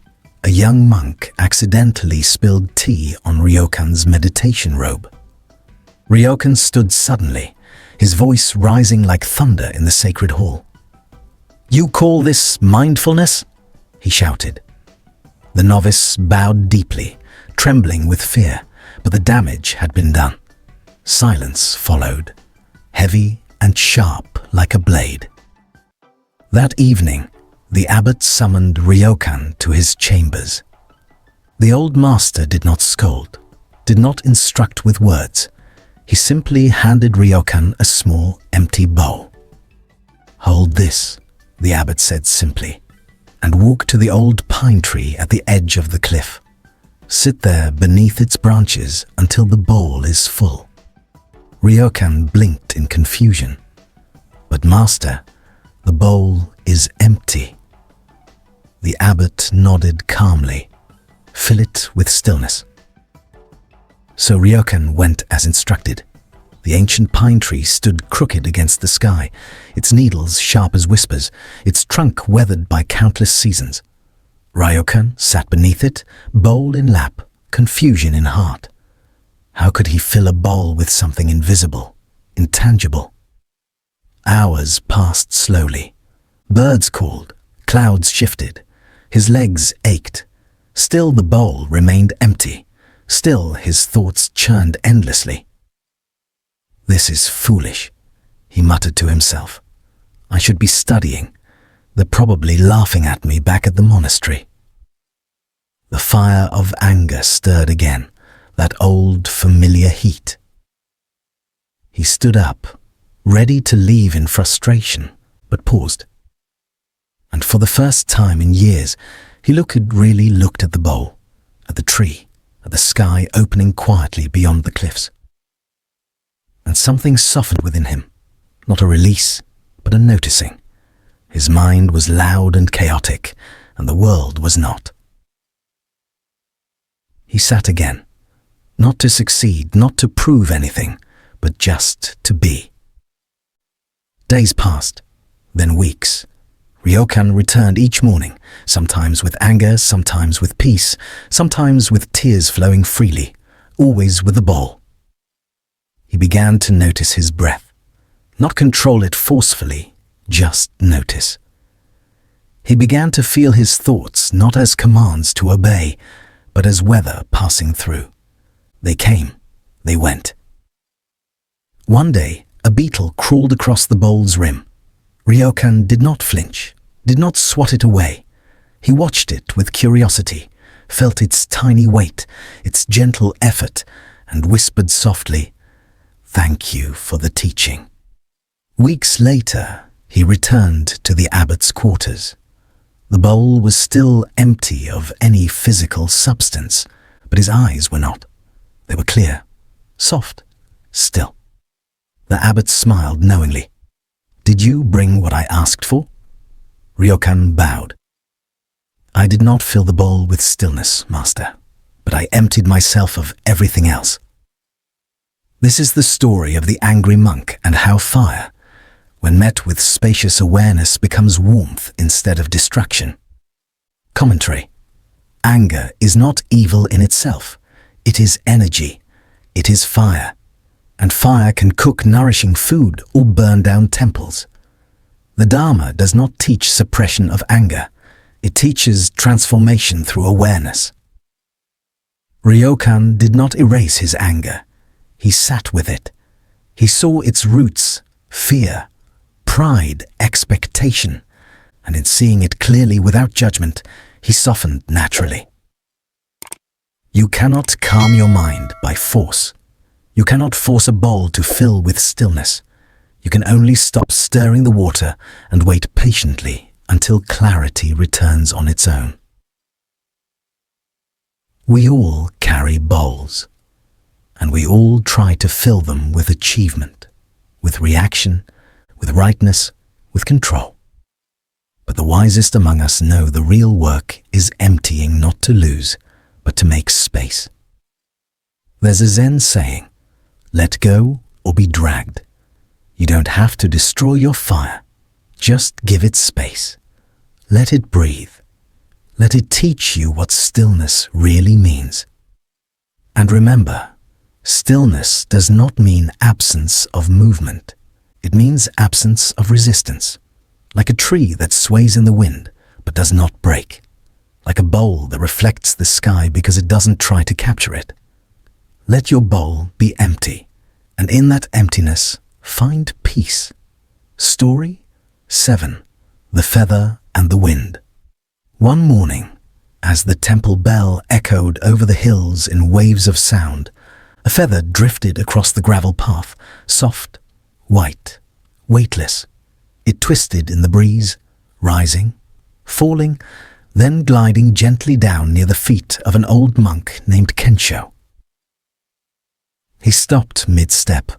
a young monk accidentally spilled tea on Ryokan's meditation robe. Ryokan stood suddenly, his voice rising like thunder in the sacred hall. "You call this mindfulness?" he shouted. The novice bowed deeply, trembling with fear, but the damage had been done. Silence followed, heavy and sharp like a blade. That evening, the abbot summoned Ryokan to his chambers. The old master did not scold, did not instruct with words. He simply handed Ryokan a small, empty bowl. "Hold this," the abbot said simply, "and walk to the old pine tree at the edge of the cliff. Sit there beneath its branches until the bowl is full." Ryokan blinked in confusion. "But master, the bowl is empty." The abbot nodded calmly. "Fill it with stillness." So Ryokan went as instructed. The ancient pine tree stood crooked against the sky, its needles sharp as whispers, its trunk weathered by countless seasons. Ryokan sat beneath it, bowl in lap, confusion in heart. How could he fill a bowl with something invisible, intangible? Hours passed slowly. Birds called, clouds shifted. His legs ached. Still the bowl remained empty. Still his thoughts churned endlessly. "This is foolish," he muttered to himself. "I should be studying. They're probably laughing at me back at the monastery." The fire of anger stirred again, that old familiar heat. He stood up, ready to leave in frustration, but paused. And for the first time in years, he really looked at the bowl, at the tree, at the sky opening quietly beyond the cliffs. And something softened within him, not a release, but a noticing. His mind was loud and chaotic, and the world was not. He sat again, not to succeed, not to prove anything, but just to be. Days passed, then weeks. Ryokan returned each morning, sometimes with anger, sometimes with peace, sometimes with tears flowing freely, always with the bowl. He began to notice his breath, not control it forcefully, just notice. He began to feel his thoughts not as commands to obey, but as weather passing through. They came, they went. One day, a beetle crawled across the bowl's rim. Ryokan did not flinch, did not swat it away. He watched it with curiosity, felt its tiny weight, its gentle effort, and whispered softly, "Thank you for the teaching." Weeks later, he returned to the abbot's quarters. The bowl was still empty of any physical substance, but his eyes were not. They were clear, soft, still. The abbot smiled knowingly. "Did you bring what I asked for?" Ryokan bowed. "I did not fill the bowl with stillness, master, but I emptied myself of everything else." This is the story of the angry monk and how fire, when met with spacious awareness, becomes warmth instead of destruction. Commentary. Anger is not evil in itself. It is energy. It is fire. And fire can cook nourishing food or burn down temples. The Dharma does not teach suppression of anger. It teaches transformation through awareness. Ryokan did not erase his anger. He sat with it. He saw its roots, fear, pride, expectation, and in seeing it clearly without judgment, he softened naturally. You cannot calm your mind by force. You cannot force a bowl to fill with stillness. You can only stop stirring the water and wait patiently until clarity returns on its own. We all carry bowls, and we all try to fill them with achievement, with reaction, with rightness, with control. But the wisest among us know the real work is emptying, not to lose, but to make space. There's a Zen saying, let go or be dragged. You don't have to destroy your fire. Just give it space. Let it breathe. Let it teach you what stillness really means. And remember, stillness does not mean absence of movement. It means absence of resistance, like a tree that sways in the wind but does not break, like a bowl that reflects the sky because it doesn't try to capture it. Let your bowl be empty, and in that emptiness, find peace. Story 7. The Feather and the Wind. One morning, as the temple bell echoed over the hills in waves of sound, a feather drifted across the gravel path, soft, white, weightless. It twisted in the breeze, rising, falling, then gliding gently down near the feet of an old monk named Kensho. He stopped mid-step,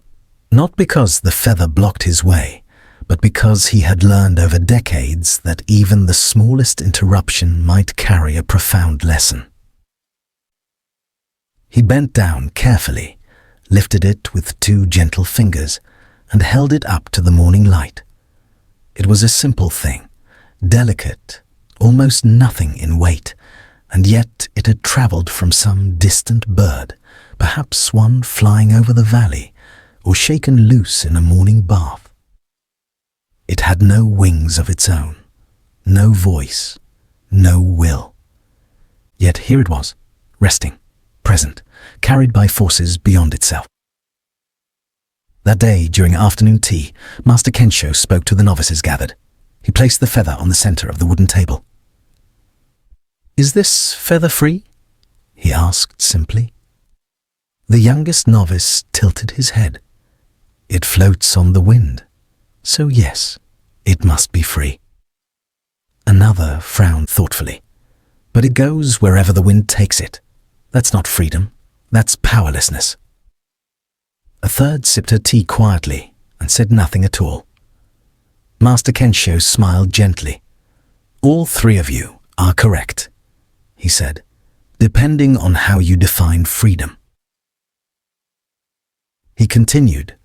not because the feather blocked his way, but because he had learned over decades that even the smallest interruption might carry a profound lesson. He bent down carefully, lifted it with 2 gentle fingers, and held it up to the morning light. It was a simple thing, delicate, almost nothing in weight, and yet it had traveled from some distant bird, perhaps one flying over the valley, or shaken loose in a morning bath. It had no wings of its own, no voice, no will. Yet here it was, resting, present, carried by forces beyond itself. That day, during afternoon tea, Master Kensho spoke to the novices gathered. He placed the feather on the center of the wooden table. "Is this feather free?" he asked simply. The youngest novice tilted his head. "It floats on the wind, so yes, it must be free." Another frowned thoughtfully. "But it goes wherever the wind takes it. That's not freedom, that's powerlessness." A third sipped her tea quietly and said nothing at all. Master Kensho smiled gently. "All 3 of you are correct," he said, "depending on how you define freedom." He continued,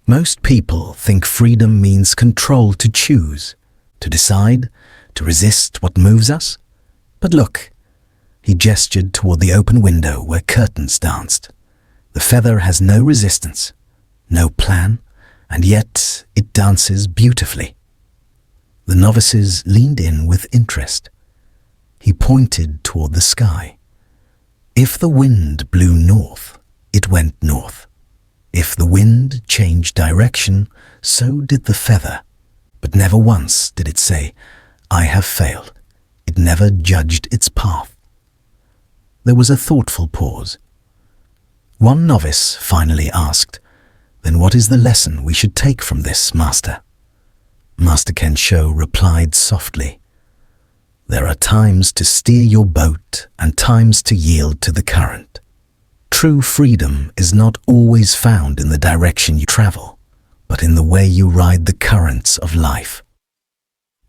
"Most people think freedom means control to choose, to decide, to resist what moves us. But look," he gestured toward the open window where curtains danced. "The feather has no resistance, no plan, and yet it dances beautifully." The novices leaned in with interest. He pointed toward the sky. If the wind blew north, it went north. If the wind changed direction, so did the feather. But never once did it say, "I have failed." It never judged its path. There was a thoughtful pause. One novice finally asked, "Then what is the lesson we should take from this, Master?" Master Kensho replied softly, "There are times to steer your boat and times to yield to the current. True freedom is not always found in the direction you travel, but in the way you ride the currents of life."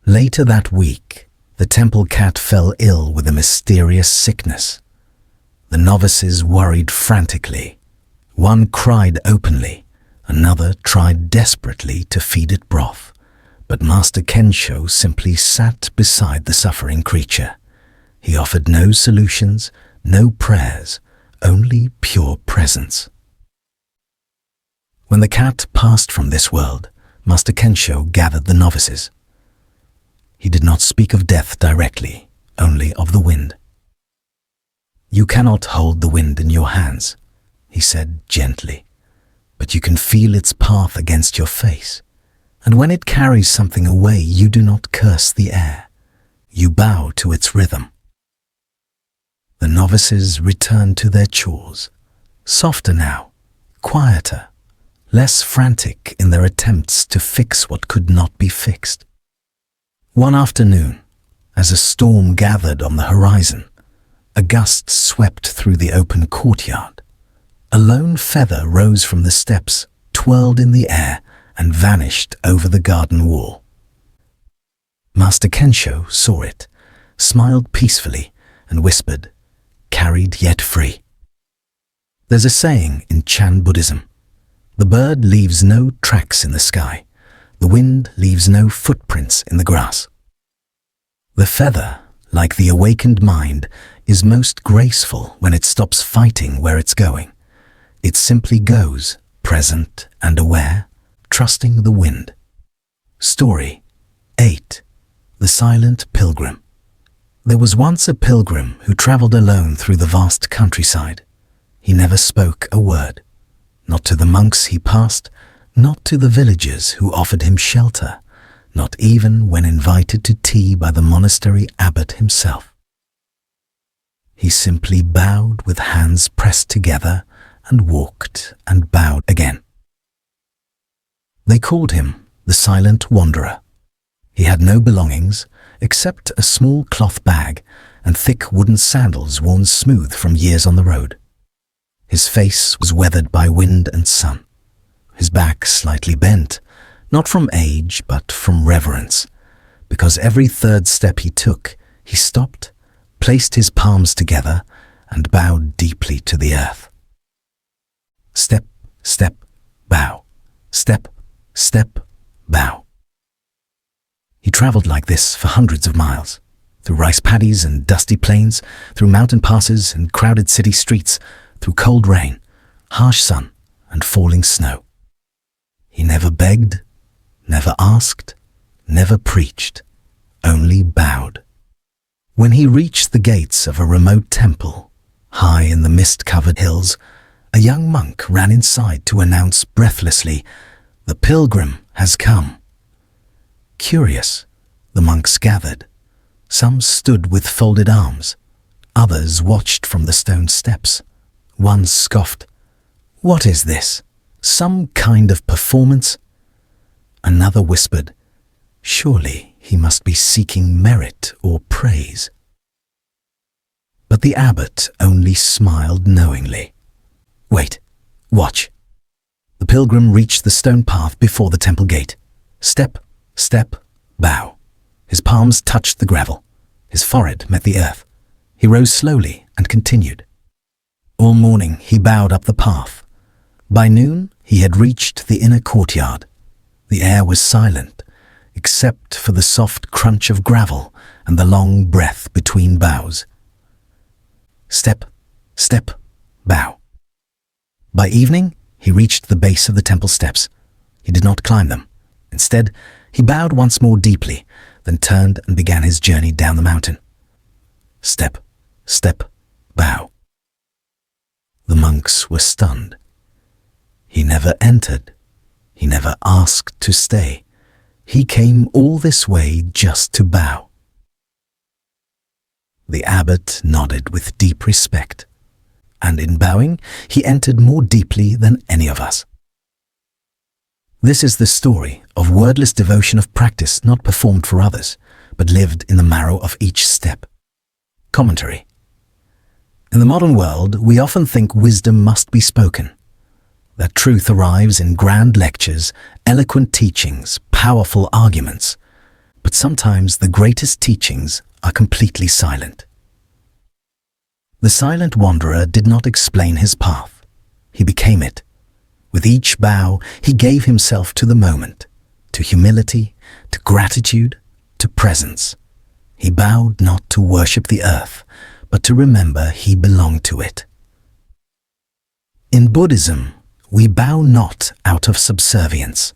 Later that week, the temple cat fell ill with a mysterious sickness. The novices worried frantically. One cried openly, another tried desperately to feed it broth. But Master Kensho simply sat beside the suffering creature. He offered no solutions, no prayers, only pure presence. When the cat passed from this world, Master Kensho gathered the novices. He did not speak of death directly, only of the wind. "You cannot hold the wind in your hands," he said gently, "but you can feel its path against your face. And when it carries something away, you do not curse the air. You bow to its rhythm." The novices returned to their chores, softer now, quieter, less frantic in their attempts to fix what could not be fixed. One afternoon, as a storm gathered on the horizon, a gust swept through the open courtyard. A lone feather rose from the steps, twirled in the air, and vanished over the garden wall. Master Kensho saw it, smiled peacefully, and whispered, "Carried yet free." There's a saying in Chan Buddhism, "The bird leaves no tracks in the sky, the wind leaves no footprints in the grass." The feather like the awakened mind, is most graceful when it stops fighting where it's going. It simply goes, present and aware, trusting the wind. Story 8. The Silent Pilgrim. There was once a pilgrim who traveled alone through the vast countryside. He never spoke a word, not to the monks he passed, not to the villagers who offered him shelter, not even when invited to tea by the monastery abbot himself. He simply bowed with hands pressed together and walked and bowed again. They called him the Silent Wanderer. He had no belongings except a small cloth bag and thick wooden sandals worn smooth from years on the road. His face was weathered by wind and sun, his back slightly bent, not from age but from reverence, because every third step he took, he stopped, placed his palms together, and bowed deeply to the earth. Step, step, bow. Step, step, bow. He traveled like this for hundreds of miles, through rice paddies and dusty plains, through mountain passes and crowded city streets, through cold rain, harsh sun, and falling snow. He never begged, never asked, never preached, only bowed. When he reached the gates of a remote temple, high in the mist-covered hills, a young monk ran inside to announce breathlessly, "The pilgrim has come." Curious, the monks gathered. Some stood with folded arms. Others watched from the stone steps. One scoffed, "What is this? Some kind of performance?" Another whispered, "Surely he must be seeking merit or praise." But the abbot only smiled knowingly. "Wait, watch." The pilgrim reached the stone path before the temple gate. Step, step, bow. His palms touched the gravel. His forehead met the earth. He rose slowly and continued. All morning he bowed up the path. By noon he had reached the inner courtyard. The air was silent, except for the soft crunch of gravel and the long breath between bows. Step, step, bow. By evening he reached the base of the temple steps. He did not climb them. Instead, he bowed once more deeply, then turned and began his journey down the mountain. Step, step, bow. The monks were stunned. He never entered. He never asked to stay. He came all this way just to bow. The abbot nodded with deep respect, and in bowing, he entered more deeply than any of us. This is the story of wordless devotion of practice not performed for others, but lived in the marrow of each step. Commentary. In the modern world, we often think wisdom must be spoken, that truth arrives in grand lectures, eloquent teachings, powerful arguments, but sometimes the greatest teachings are completely silent. The silent wanderer did not explain his path. He became it. With each bow, he gave himself to the moment, to humility, to gratitude, to presence. He bowed not to worship the earth, but to remember he belonged to it. In Buddhism, we bow not out of subservience.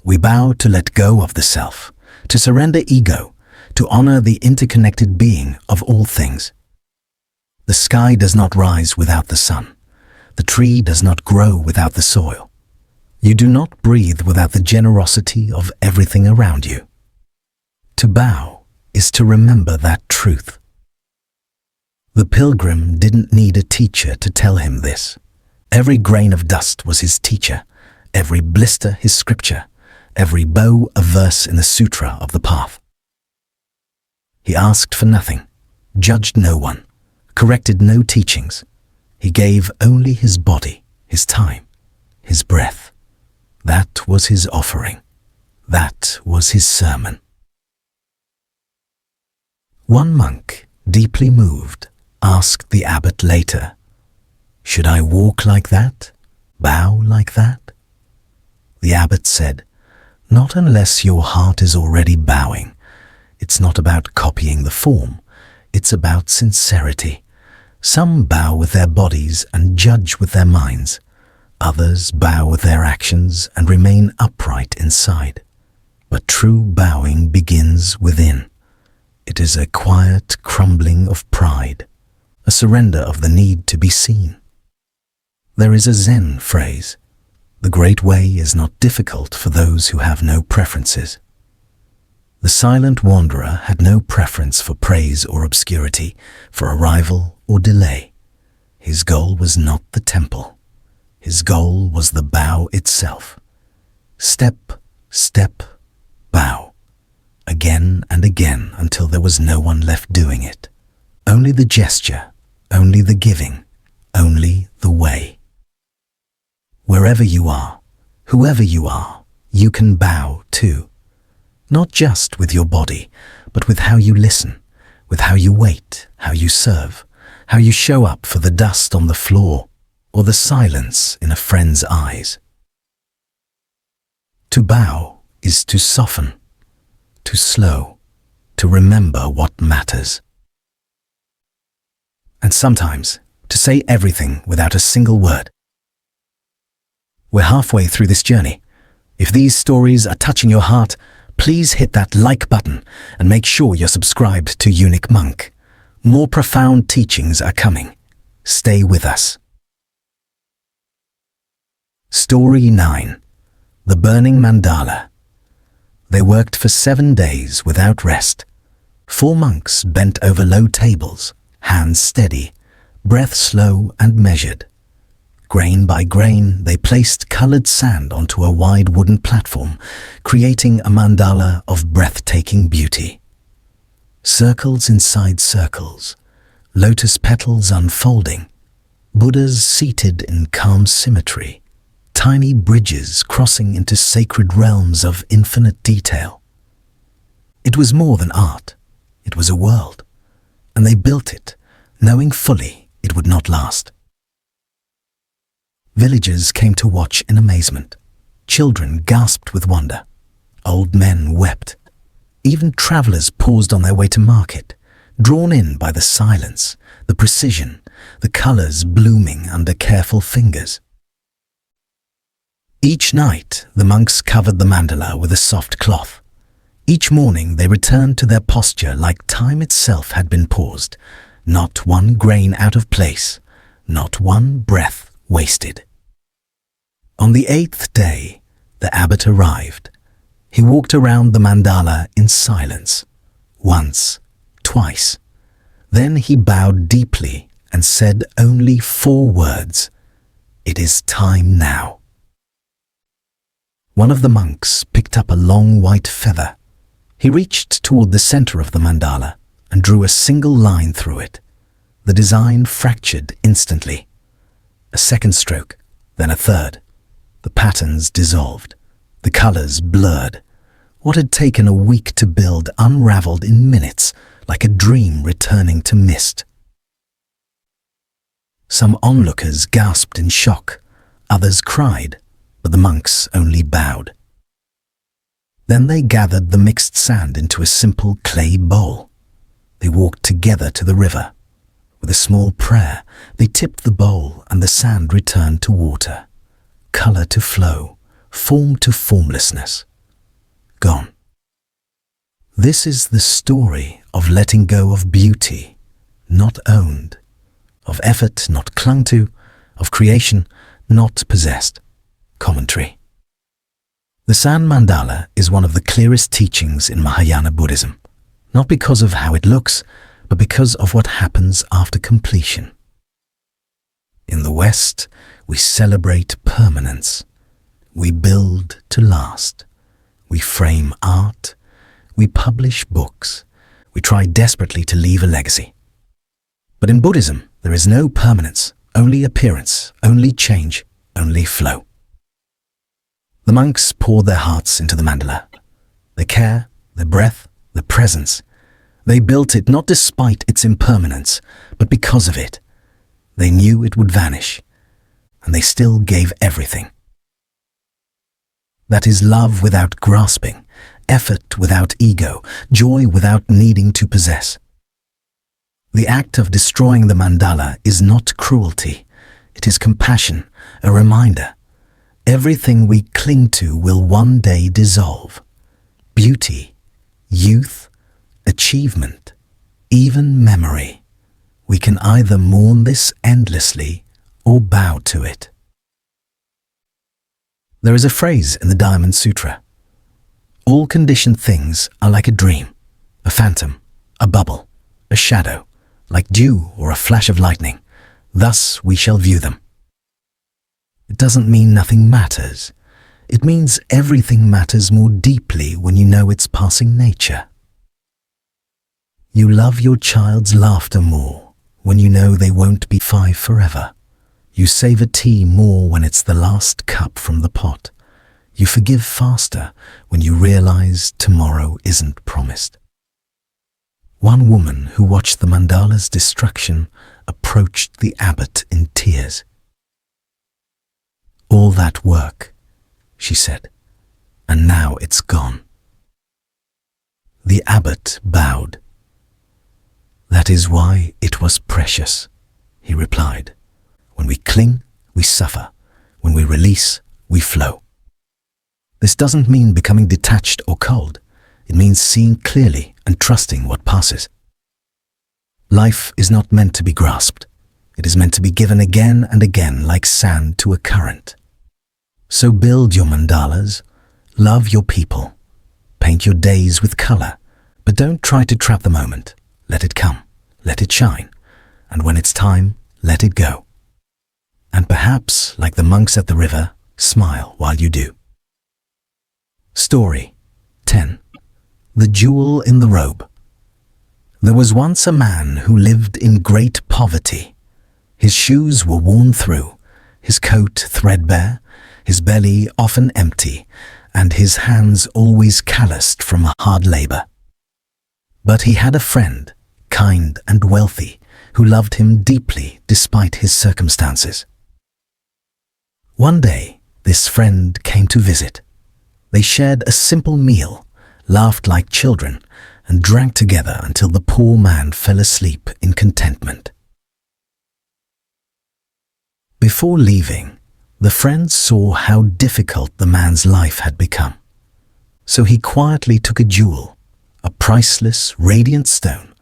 We bow to let go of the self, to surrender ego, to honor the interconnected being of all things. The sky does not rise without the sun. The tree does not grow without the soil. You do not breathe without the generosity of everything around you. To bow is to remember that truth. The pilgrim didn't need a teacher to tell him this. Every grain of dust was his teacher, every blister his scripture, every bow a verse in the sutra of the path. He asked for nothing, judged no one, corrected no teachings. He gave only his body, his time, his breath. That was his offering. That was his sermon. One monk, deeply moved, asked the abbot later, "Should I walk like that? Bow like that?" The abbot said, "Not unless your heart is already bowing. It's not about copying the form, it's about sincerity. Some bow with their bodies and judge with their minds. Others bow with their actions and remain upright inside. But true bowing begins within. It is a quiet crumbling of pride, a surrender of the need to be seen. There is a Zen phrase, "The great way is not difficult for those who have no preferences." The silent wanderer had no preference for praise or obscurity, for arrival or delay. His goal was not the temple. His goal was the bow itself. Step, step, bow. Again and again until there was no one left doing it. Only the gesture, only the giving, only the way. Wherever you are, whoever you are, you can bow too. Not just with your body, but with how you listen, with how you wait, how you serve, how you show up for the dust on the floor or the silence in a friend's eyes. To bow is to soften, to slow, to remember what matters. And sometimes to say everything without a single word. We're halfway through this journey. If these stories are touching your heart, please hit that like button and make sure you're subscribed to Unik Monk. More profound teachings are coming. Stay with us. Story 9. The Burning Mandala. They worked for 7 days without rest. 4 monks bent over low tables, hands steady, breath slow and measured. Grain by grain, they placed colored sand onto a wide wooden platform, creating a mandala of breathtaking beauty. Circles inside circles, lotus petals unfolding, Buddhas seated in calm symmetry, tiny bridges crossing into sacred realms of infinite detail. It was more than art, it was a world, and they built it, knowing fully it would not last. Villagers came to watch in amazement. Children gasped with wonder. Old men wept. Even travelers paused on their way to market, drawn in by the silence, the precision, the colors blooming under careful fingers. Each night, the monks covered the mandala with a soft cloth. Each morning, they returned to their posture like time itself had been paused, not one grain out of place, not one breath wasted. On the 8th day, the abbot arrived. He walked around the mandala in silence, once, twice. Then he bowed deeply and said only 4 words, "It is time now." One of the monks picked up a long white feather. He reached toward the center of the mandala and drew a single line through it. The design fractured instantly. A second stroke, then a third. The patterns dissolved. The colors blurred. What had taken a week to build unraveled in minutes, like a dream returning to mist. Some onlookers gasped in shock. Others cried, but the monks only bowed. Then they gathered the mixed sand into a simple clay bowl. They walked together to the river. With a small prayer, they tipped the bowl and the sand returned to water. Color to flow, form to formlessness. Gone. This is the story of letting go of beauty, not owned, of effort not clung to, of creation not possessed. Commentary. The sand mandala is one of the clearest teachings in Mahayana Buddhism, not because of how it looks, but because of what happens after completion. In the West, we celebrate permanence. We build to last. We frame art. We publish books. We try desperately to leave a legacy. But in Buddhism, there is no permanence, only appearance, only change, only flow. The monks poured their hearts into the mandala. Their care, their breath, their presence. They built it not despite its impermanence, but because of it. They knew it would vanish, and they still gave everything. That is love without grasping, effort without ego, joy without needing to possess. The act of destroying the mandala is not cruelty. It is compassion, a reminder. Everything we cling to will one day dissolve. Beauty, youth, achievement, even memory. We can either mourn this endlessly or bow to it. There is a phrase in the Diamond Sutra. All conditioned things are like a dream, a phantom, a bubble, a shadow, like dew or a flash of lightning. Thus we shall view them. It doesn't mean nothing matters. It means everything matters more deeply when you know its passing nature. You love your child's laughter more when you know they won't be 5 forever. You savor tea more when it's the last cup from the pot. You forgive faster when you realize tomorrow isn't promised. One woman who watched the mandala's destruction approached the abbot in tears. "All that work," she said, "and now it's gone." The abbot bowed. "That is why it was precious," he replied. "When we cling, we suffer. When we release, we flow." This doesn't mean becoming detached or cold. It means seeing clearly and trusting what passes. Life is not meant to be grasped. It is meant to be given again and again like sand to a current. So build your mandalas, love your people, paint your days with color, but don't try to trap the moment. Let it come, let it shine, and when it's time, let it go. And perhaps, like the monks at the river, smile while you do. Story 10. The Jewel in the Robe. There was once a man who lived in great poverty. His shoes were worn through, his coat threadbare, his belly often empty, and his hands always calloused from hard labor. But he had a friend, kind and wealthy, who loved him deeply despite his circumstances. One day, this friend came to visit. They shared a simple meal, laughed like children, and drank together until the poor man fell asleep in contentment. Before leaving, the friend saw how difficult the man's life had become. So he quietly took a jewel, a priceless, radiant stone,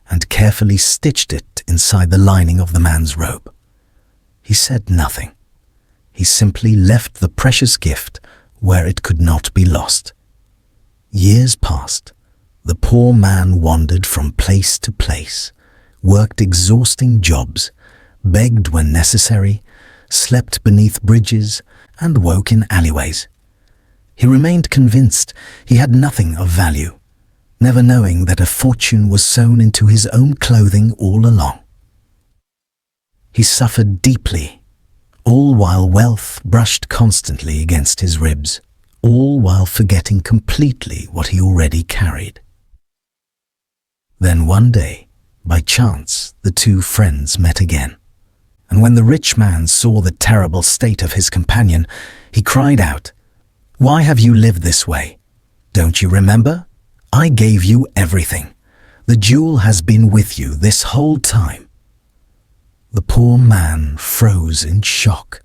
and carefully stitched it inside the lining of the man's robe. He said nothing. He simply left the precious gift where it could not be lost. Years passed. The poor man wandered from place to place, worked exhausting jobs, begged when necessary, slept beneath bridges, and woke in alleyways. He remained convinced he had nothing of value, never knowing that a fortune was sewn into his own clothing all along. He suffered deeply, all while wealth brushed constantly against his ribs, all while forgetting completely what he already carried. Then one day, by chance, the two friends met again. And when the rich man saw the terrible state of his companion, he cried out, "Why have you lived this way? Don't you remember? I gave you everything. The jewel has been with you this whole time." The poor man froze in shock.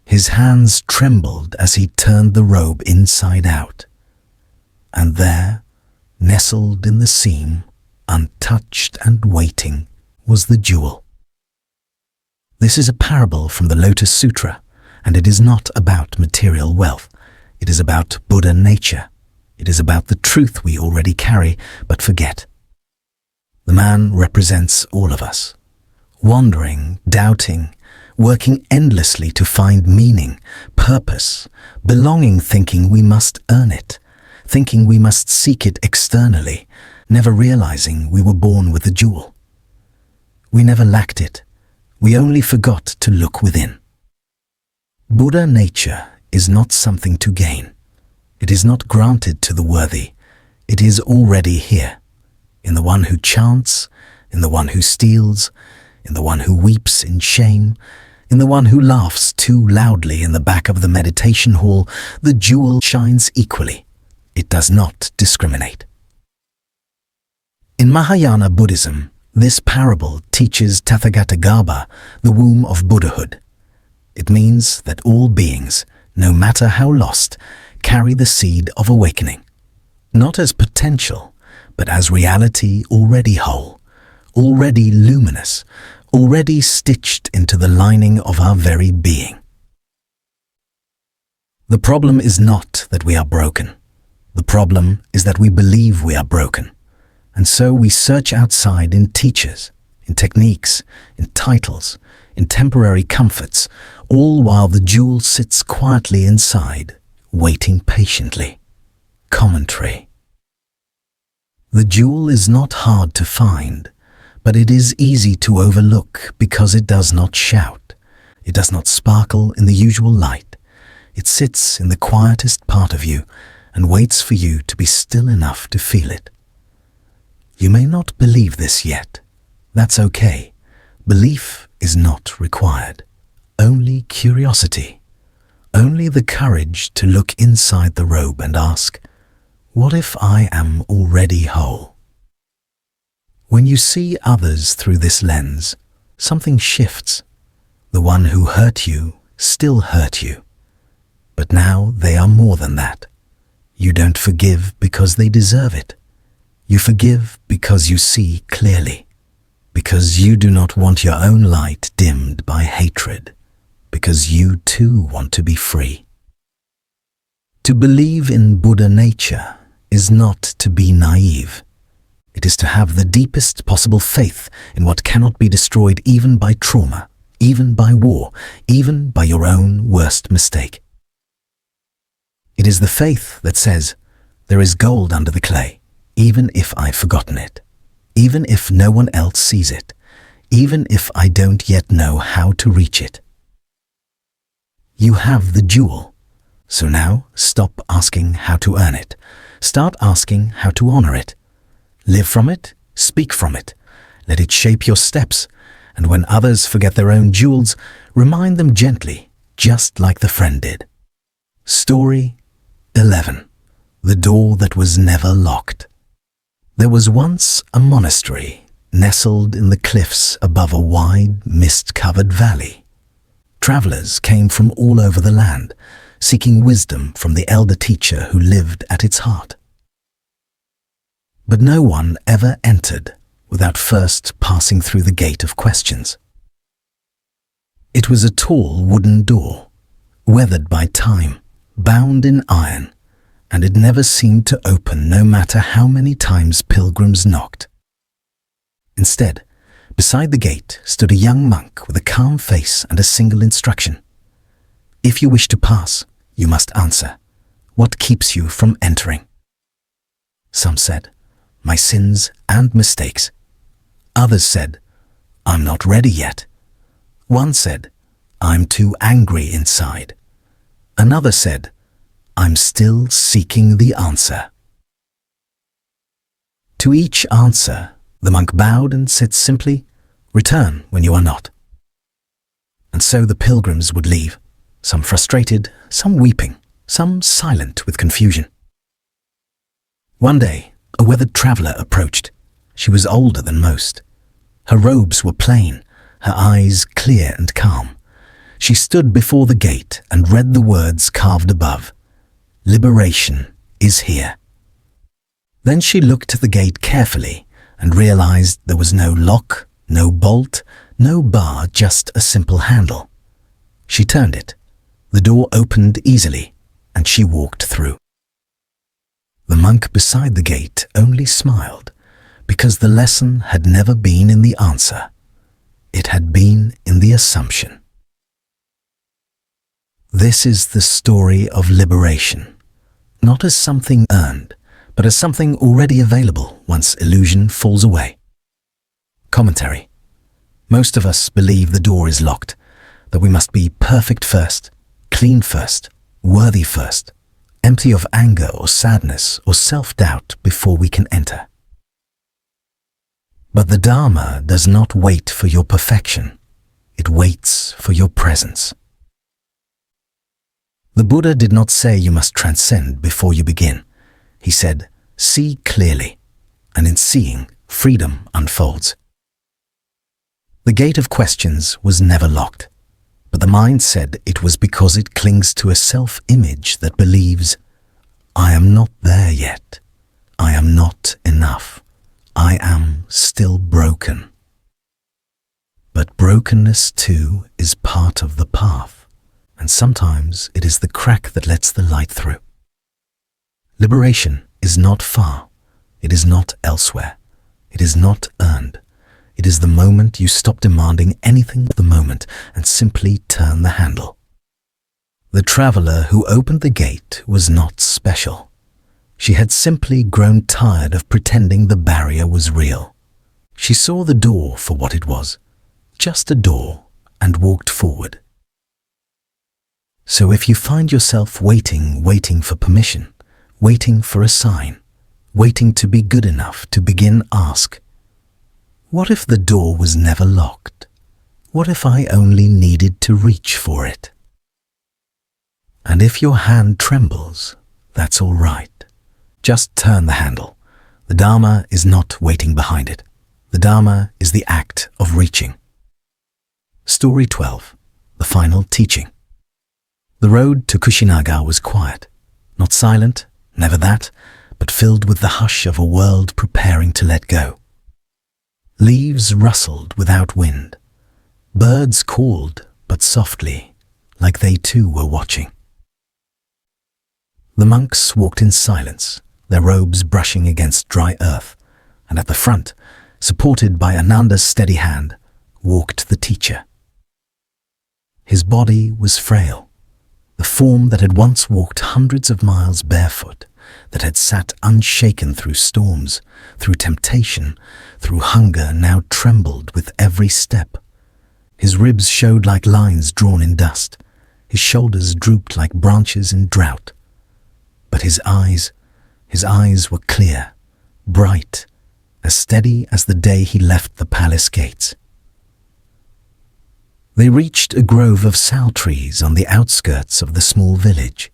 His hands trembled as he turned the robe inside out. And there, nestled in the seam, untouched and waiting, was the jewel. This is a parable from the Lotus Sutra, and it is not about material wealth. It is about Buddha nature. It is about the truth we already carry but forget. The man represents all of us, wandering, doubting, working endlessly to find meaning, purpose, belonging, thinking we must earn it, thinking we must seek it externally, never realizing we were born with the jewel. We never lacked it. We only forgot to look within. Buddha nature is not something to gain. It is not granted to the worthy. It is already here, in the one who chants, in the one who steals, in the one who weeps in shame, in the one who laughs too loudly in the back of the meditation hall. The jewel shines equally. It does not discriminate. In Mahayana Buddhism, This parable teaches Tathagatagarbha, the womb of Buddhahood. It means that all beings, no matter how lost, carry the seed of awakening, not as potential, but as reality already whole, already luminous, already stitched into the lining of our very being. The problem is not that we are broken. The problem is that we believe we are broken. And so we search outside in teachers, in techniques, in titles, in temporary comforts, all while the jewel sits quietly inside, waiting patiently. Commentary. The jewel is not hard to find, but it is easy to overlook because it does not shout. It does not sparkle in the usual light. It sits in the quietest part of you and waits for you to be still enough to feel it. You may not believe this yet. That's okay. Belief is not required. Only curiosity. Only the courage to look inside the robe and ask, what if I am already whole? When you see others through this lens, something shifts. The one who hurt you still hurt you. But now they are more than that. You don't forgive because they deserve it. You forgive because you see clearly, because you do not want your own light dimmed by hatred, because you too want to be free. To believe in Buddha nature is not to be naive. It is to have the deepest possible faith in what cannot be destroyed even by trauma, even by war, even by your own worst mistake. It is the faith that says, there is gold under the clay, even if I've forgotten it, even if no one else sees it, even if I don't yet know how to reach it. You have the jewel, so now stop asking how to earn it. Start asking how to honor it. Live from it, speak from it. Let it shape your steps, and when others forget their own jewels, remind them gently, just like the friend did. Story 11. The door that was never locked. There was once a monastery nestled in the cliffs above a wide, mist-covered valley. Travelers came from all over the land, seeking wisdom from the elder teacher who lived at its heart. But no one ever entered without first passing through the gate of questions. It was a tall wooden door, weathered by time, bound in iron, and it never seemed to open no matter how many times pilgrims knocked. Instead, beside the gate stood a young monk with a calm face and a single instruction. If you wish to pass, you must answer. What keeps you from entering? Some said, my sins and mistakes. Others said, I'm not ready yet. One said, I'm too angry inside. Another said, I'm still seeking the answer. To each answer, the monk bowed and said simply, return when you are not. And so the pilgrims would leave, some frustrated, some weeping, some silent with confusion. One day, a weathered traveler approached. She was older than most. Her robes were plain, her eyes clear and calm. She stood before the gate and read the words carved above. Liberation is here. Then she looked at the gate carefully and realized there was no lock, no bolt, no bar, just a simple handle. She turned it. The door opened easily, and she walked through. The monk beside the gate only smiled, because the lesson had never been in the answer. It had been in the assumption. This is the story of liberation, not as something earned, but as something already available once illusion falls away. Commentary. Most of us believe the door is locked, that we must be perfect first, clean first, worthy first, empty of anger or sadness or self-doubt before we can enter. But the Dharma does not wait for your perfection. It waits for your presence. The Buddha did not say you must transcend before you begin. He said, see clearly, and in seeing, freedom unfolds. The gate of questions was never locked, but the mind said it was because it clings to a self-image that believes, I am not there yet. I am not enough. I am still broken. But brokenness too is part of the path, and sometimes it is the crack that lets the light through. Liberation is not far. It is not elsewhere. It is not earned. It is the moment you stop demanding anything at the moment and simply turn the handle. The traveler who opened the gate was not special. She had simply grown tired of pretending the barrier was real. She saw the door for what it was, just a door, and walked forward. So if you find yourself waiting for permission, waiting for a sign, waiting to be good enough to begin, ask, what if the door was never locked? What if I only needed to reach for it? And if your hand trembles, that's all right. Just turn the handle. The Dharma is not waiting behind it. The Dharma is the act of reaching. Story 12. The final teaching. The road to Kushinaga was quiet. Not silent, never that, but filled with the hush of a world preparing to let go. Leaves rustled without wind. Birds called, but softly, like they too were watching. The monks walked in silence, their robes brushing against dry earth, and at the front, supported by Ananda's steady hand, walked the teacher. His body was frail, the form that had once walked hundreds of miles barefoot, that had sat unshaken through storms, through temptation, through hunger, now trembled with every step. His ribs showed like lines drawn in dust. His shoulders drooped like branches in drought. But his eyes were clear, bright, as steady as the day he left the palace gates. They reached a grove of sal trees on the outskirts of the small village.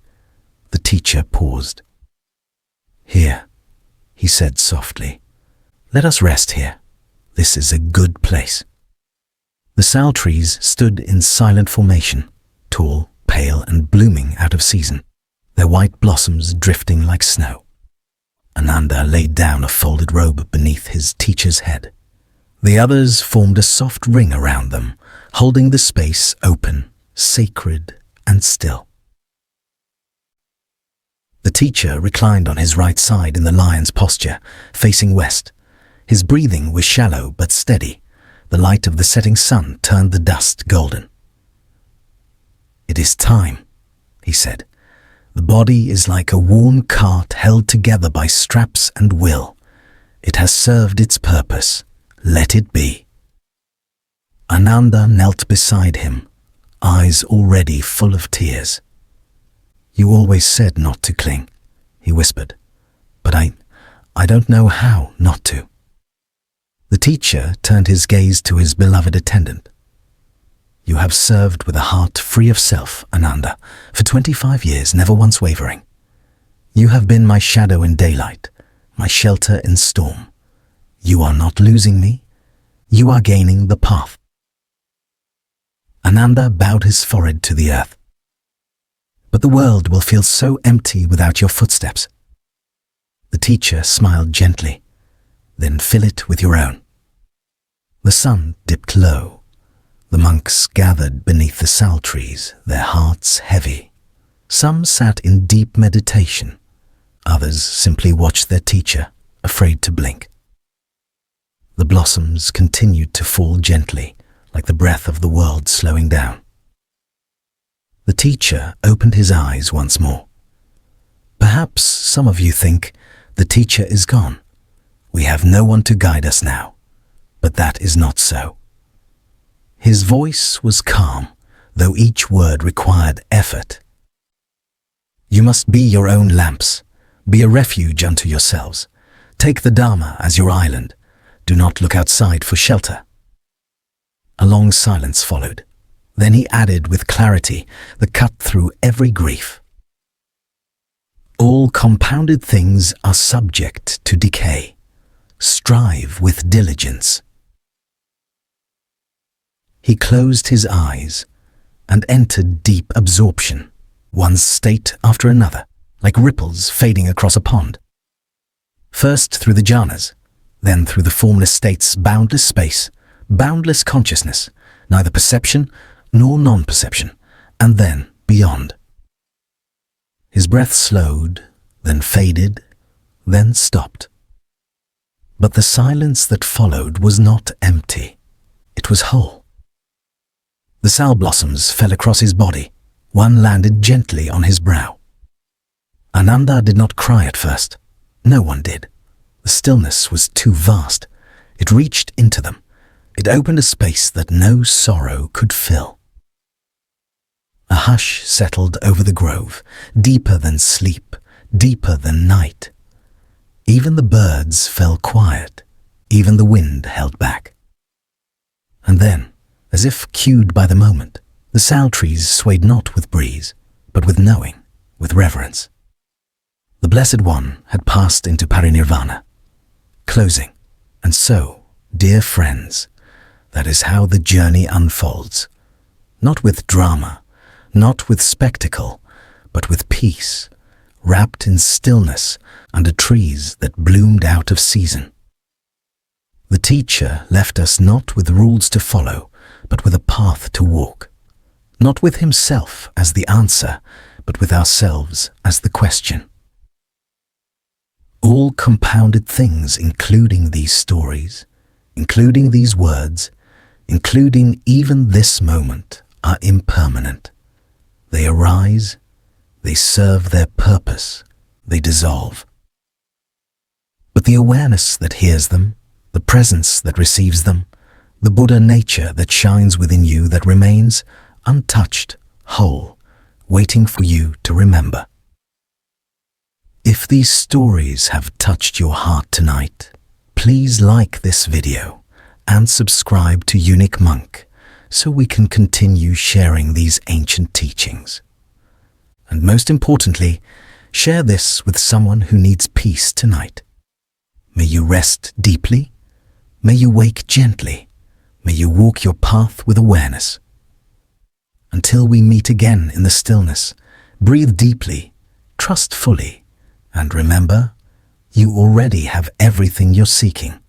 The teacher paused. Here, he said softly, let us rest here. This is a good place. The sal trees stood in silent formation, tall, pale, and blooming out of season, their white blossoms drifting like snow. Ananda laid down a folded robe beneath his teacher's head. The others formed a soft ring around them, holding the space open, sacred, and still. The teacher reclined on his right side in the lion's posture, facing west. His breathing was shallow but steady. The light of the setting sun turned the dust golden. It is time, he said. The body is like a worn cart held together by straps and will. It has served its purpose. Let it be. Ananda knelt beside him, eyes already full of tears. You always said not to cling, he whispered, but I don't know how not to. The teacher turned his gaze to his beloved attendant. You have served with a heart free of self, Ananda, for 25 years, never once wavering. You have been my shadow in daylight, my shelter in storm. You are not losing me. You are gaining the path. Ananda bowed his forehead to the earth. But the world will feel so empty without your footsteps. The teacher smiled gently. Then fill it with your own. The sun dipped low. The monks gathered beneath the sal trees, their hearts heavy. Some sat in deep meditation. Others simply watched their teacher, afraid to blink. The blossoms continued to fall gently, like the breath of the world slowing down. The teacher opened his eyes once more. Perhaps some of you think the teacher is gone. We have no one to guide us now. But that is not so. His voice was calm, though each word required effort. You must be your own lamps. Be a refuge unto yourselves. Take the Dharma as your island. Do not look outside for shelter. A long silence followed. Then he added with clarity that cut through every grief. All compounded things are subject to decay. Strive with diligence. He closed his eyes and entered deep absorption, one state after another, like ripples fading across a pond. First through the jhanas, then through the formless states, boundless space, boundless consciousness, neither perception nor non-perception, and then beyond. His breath slowed, then faded, then stopped. But the silence that followed was not empty. It was whole. The sal blossoms fell across his body. One landed gently on his brow. Ananda did not cry at first. No one did. The stillness was too vast. It reached into them. It opened a space that no sorrow could fill. A hush settled over the grove, deeper than sleep, deeper than night. Even the birds fell quiet. Even the wind held back. And then, as if cued by the moment, the sal trees swayed not with breeze, but with knowing, with reverence. The Blessed One had passed into parinirvana, closing. And so, dear friends, that is how the journey unfolds. Not with drama, not with spectacle, but with peace, wrapped in stillness under trees that bloomed out of season. The teacher left us not with rules to follow, but with a path to walk. Not with himself as the answer, but with ourselves as the question. All compounded things, including these stories, including these words, including even this moment, are impermanent. They arise, they serve their purpose, they dissolve. But the awareness that hears them, the presence that receives them, the Buddha nature that shines within you, that remains untouched, whole, waiting for you to remember. If these stories have touched your heart tonight, please like this video and subscribe to Unik Monk so we can continue sharing these ancient teachings. And most importantly, share this with someone who needs peace tonight. May you rest deeply. May you wake gently. May you walk your path with awareness. Until we meet again in the stillness, breathe deeply, trust fully, and remember, you already have everything you're seeking.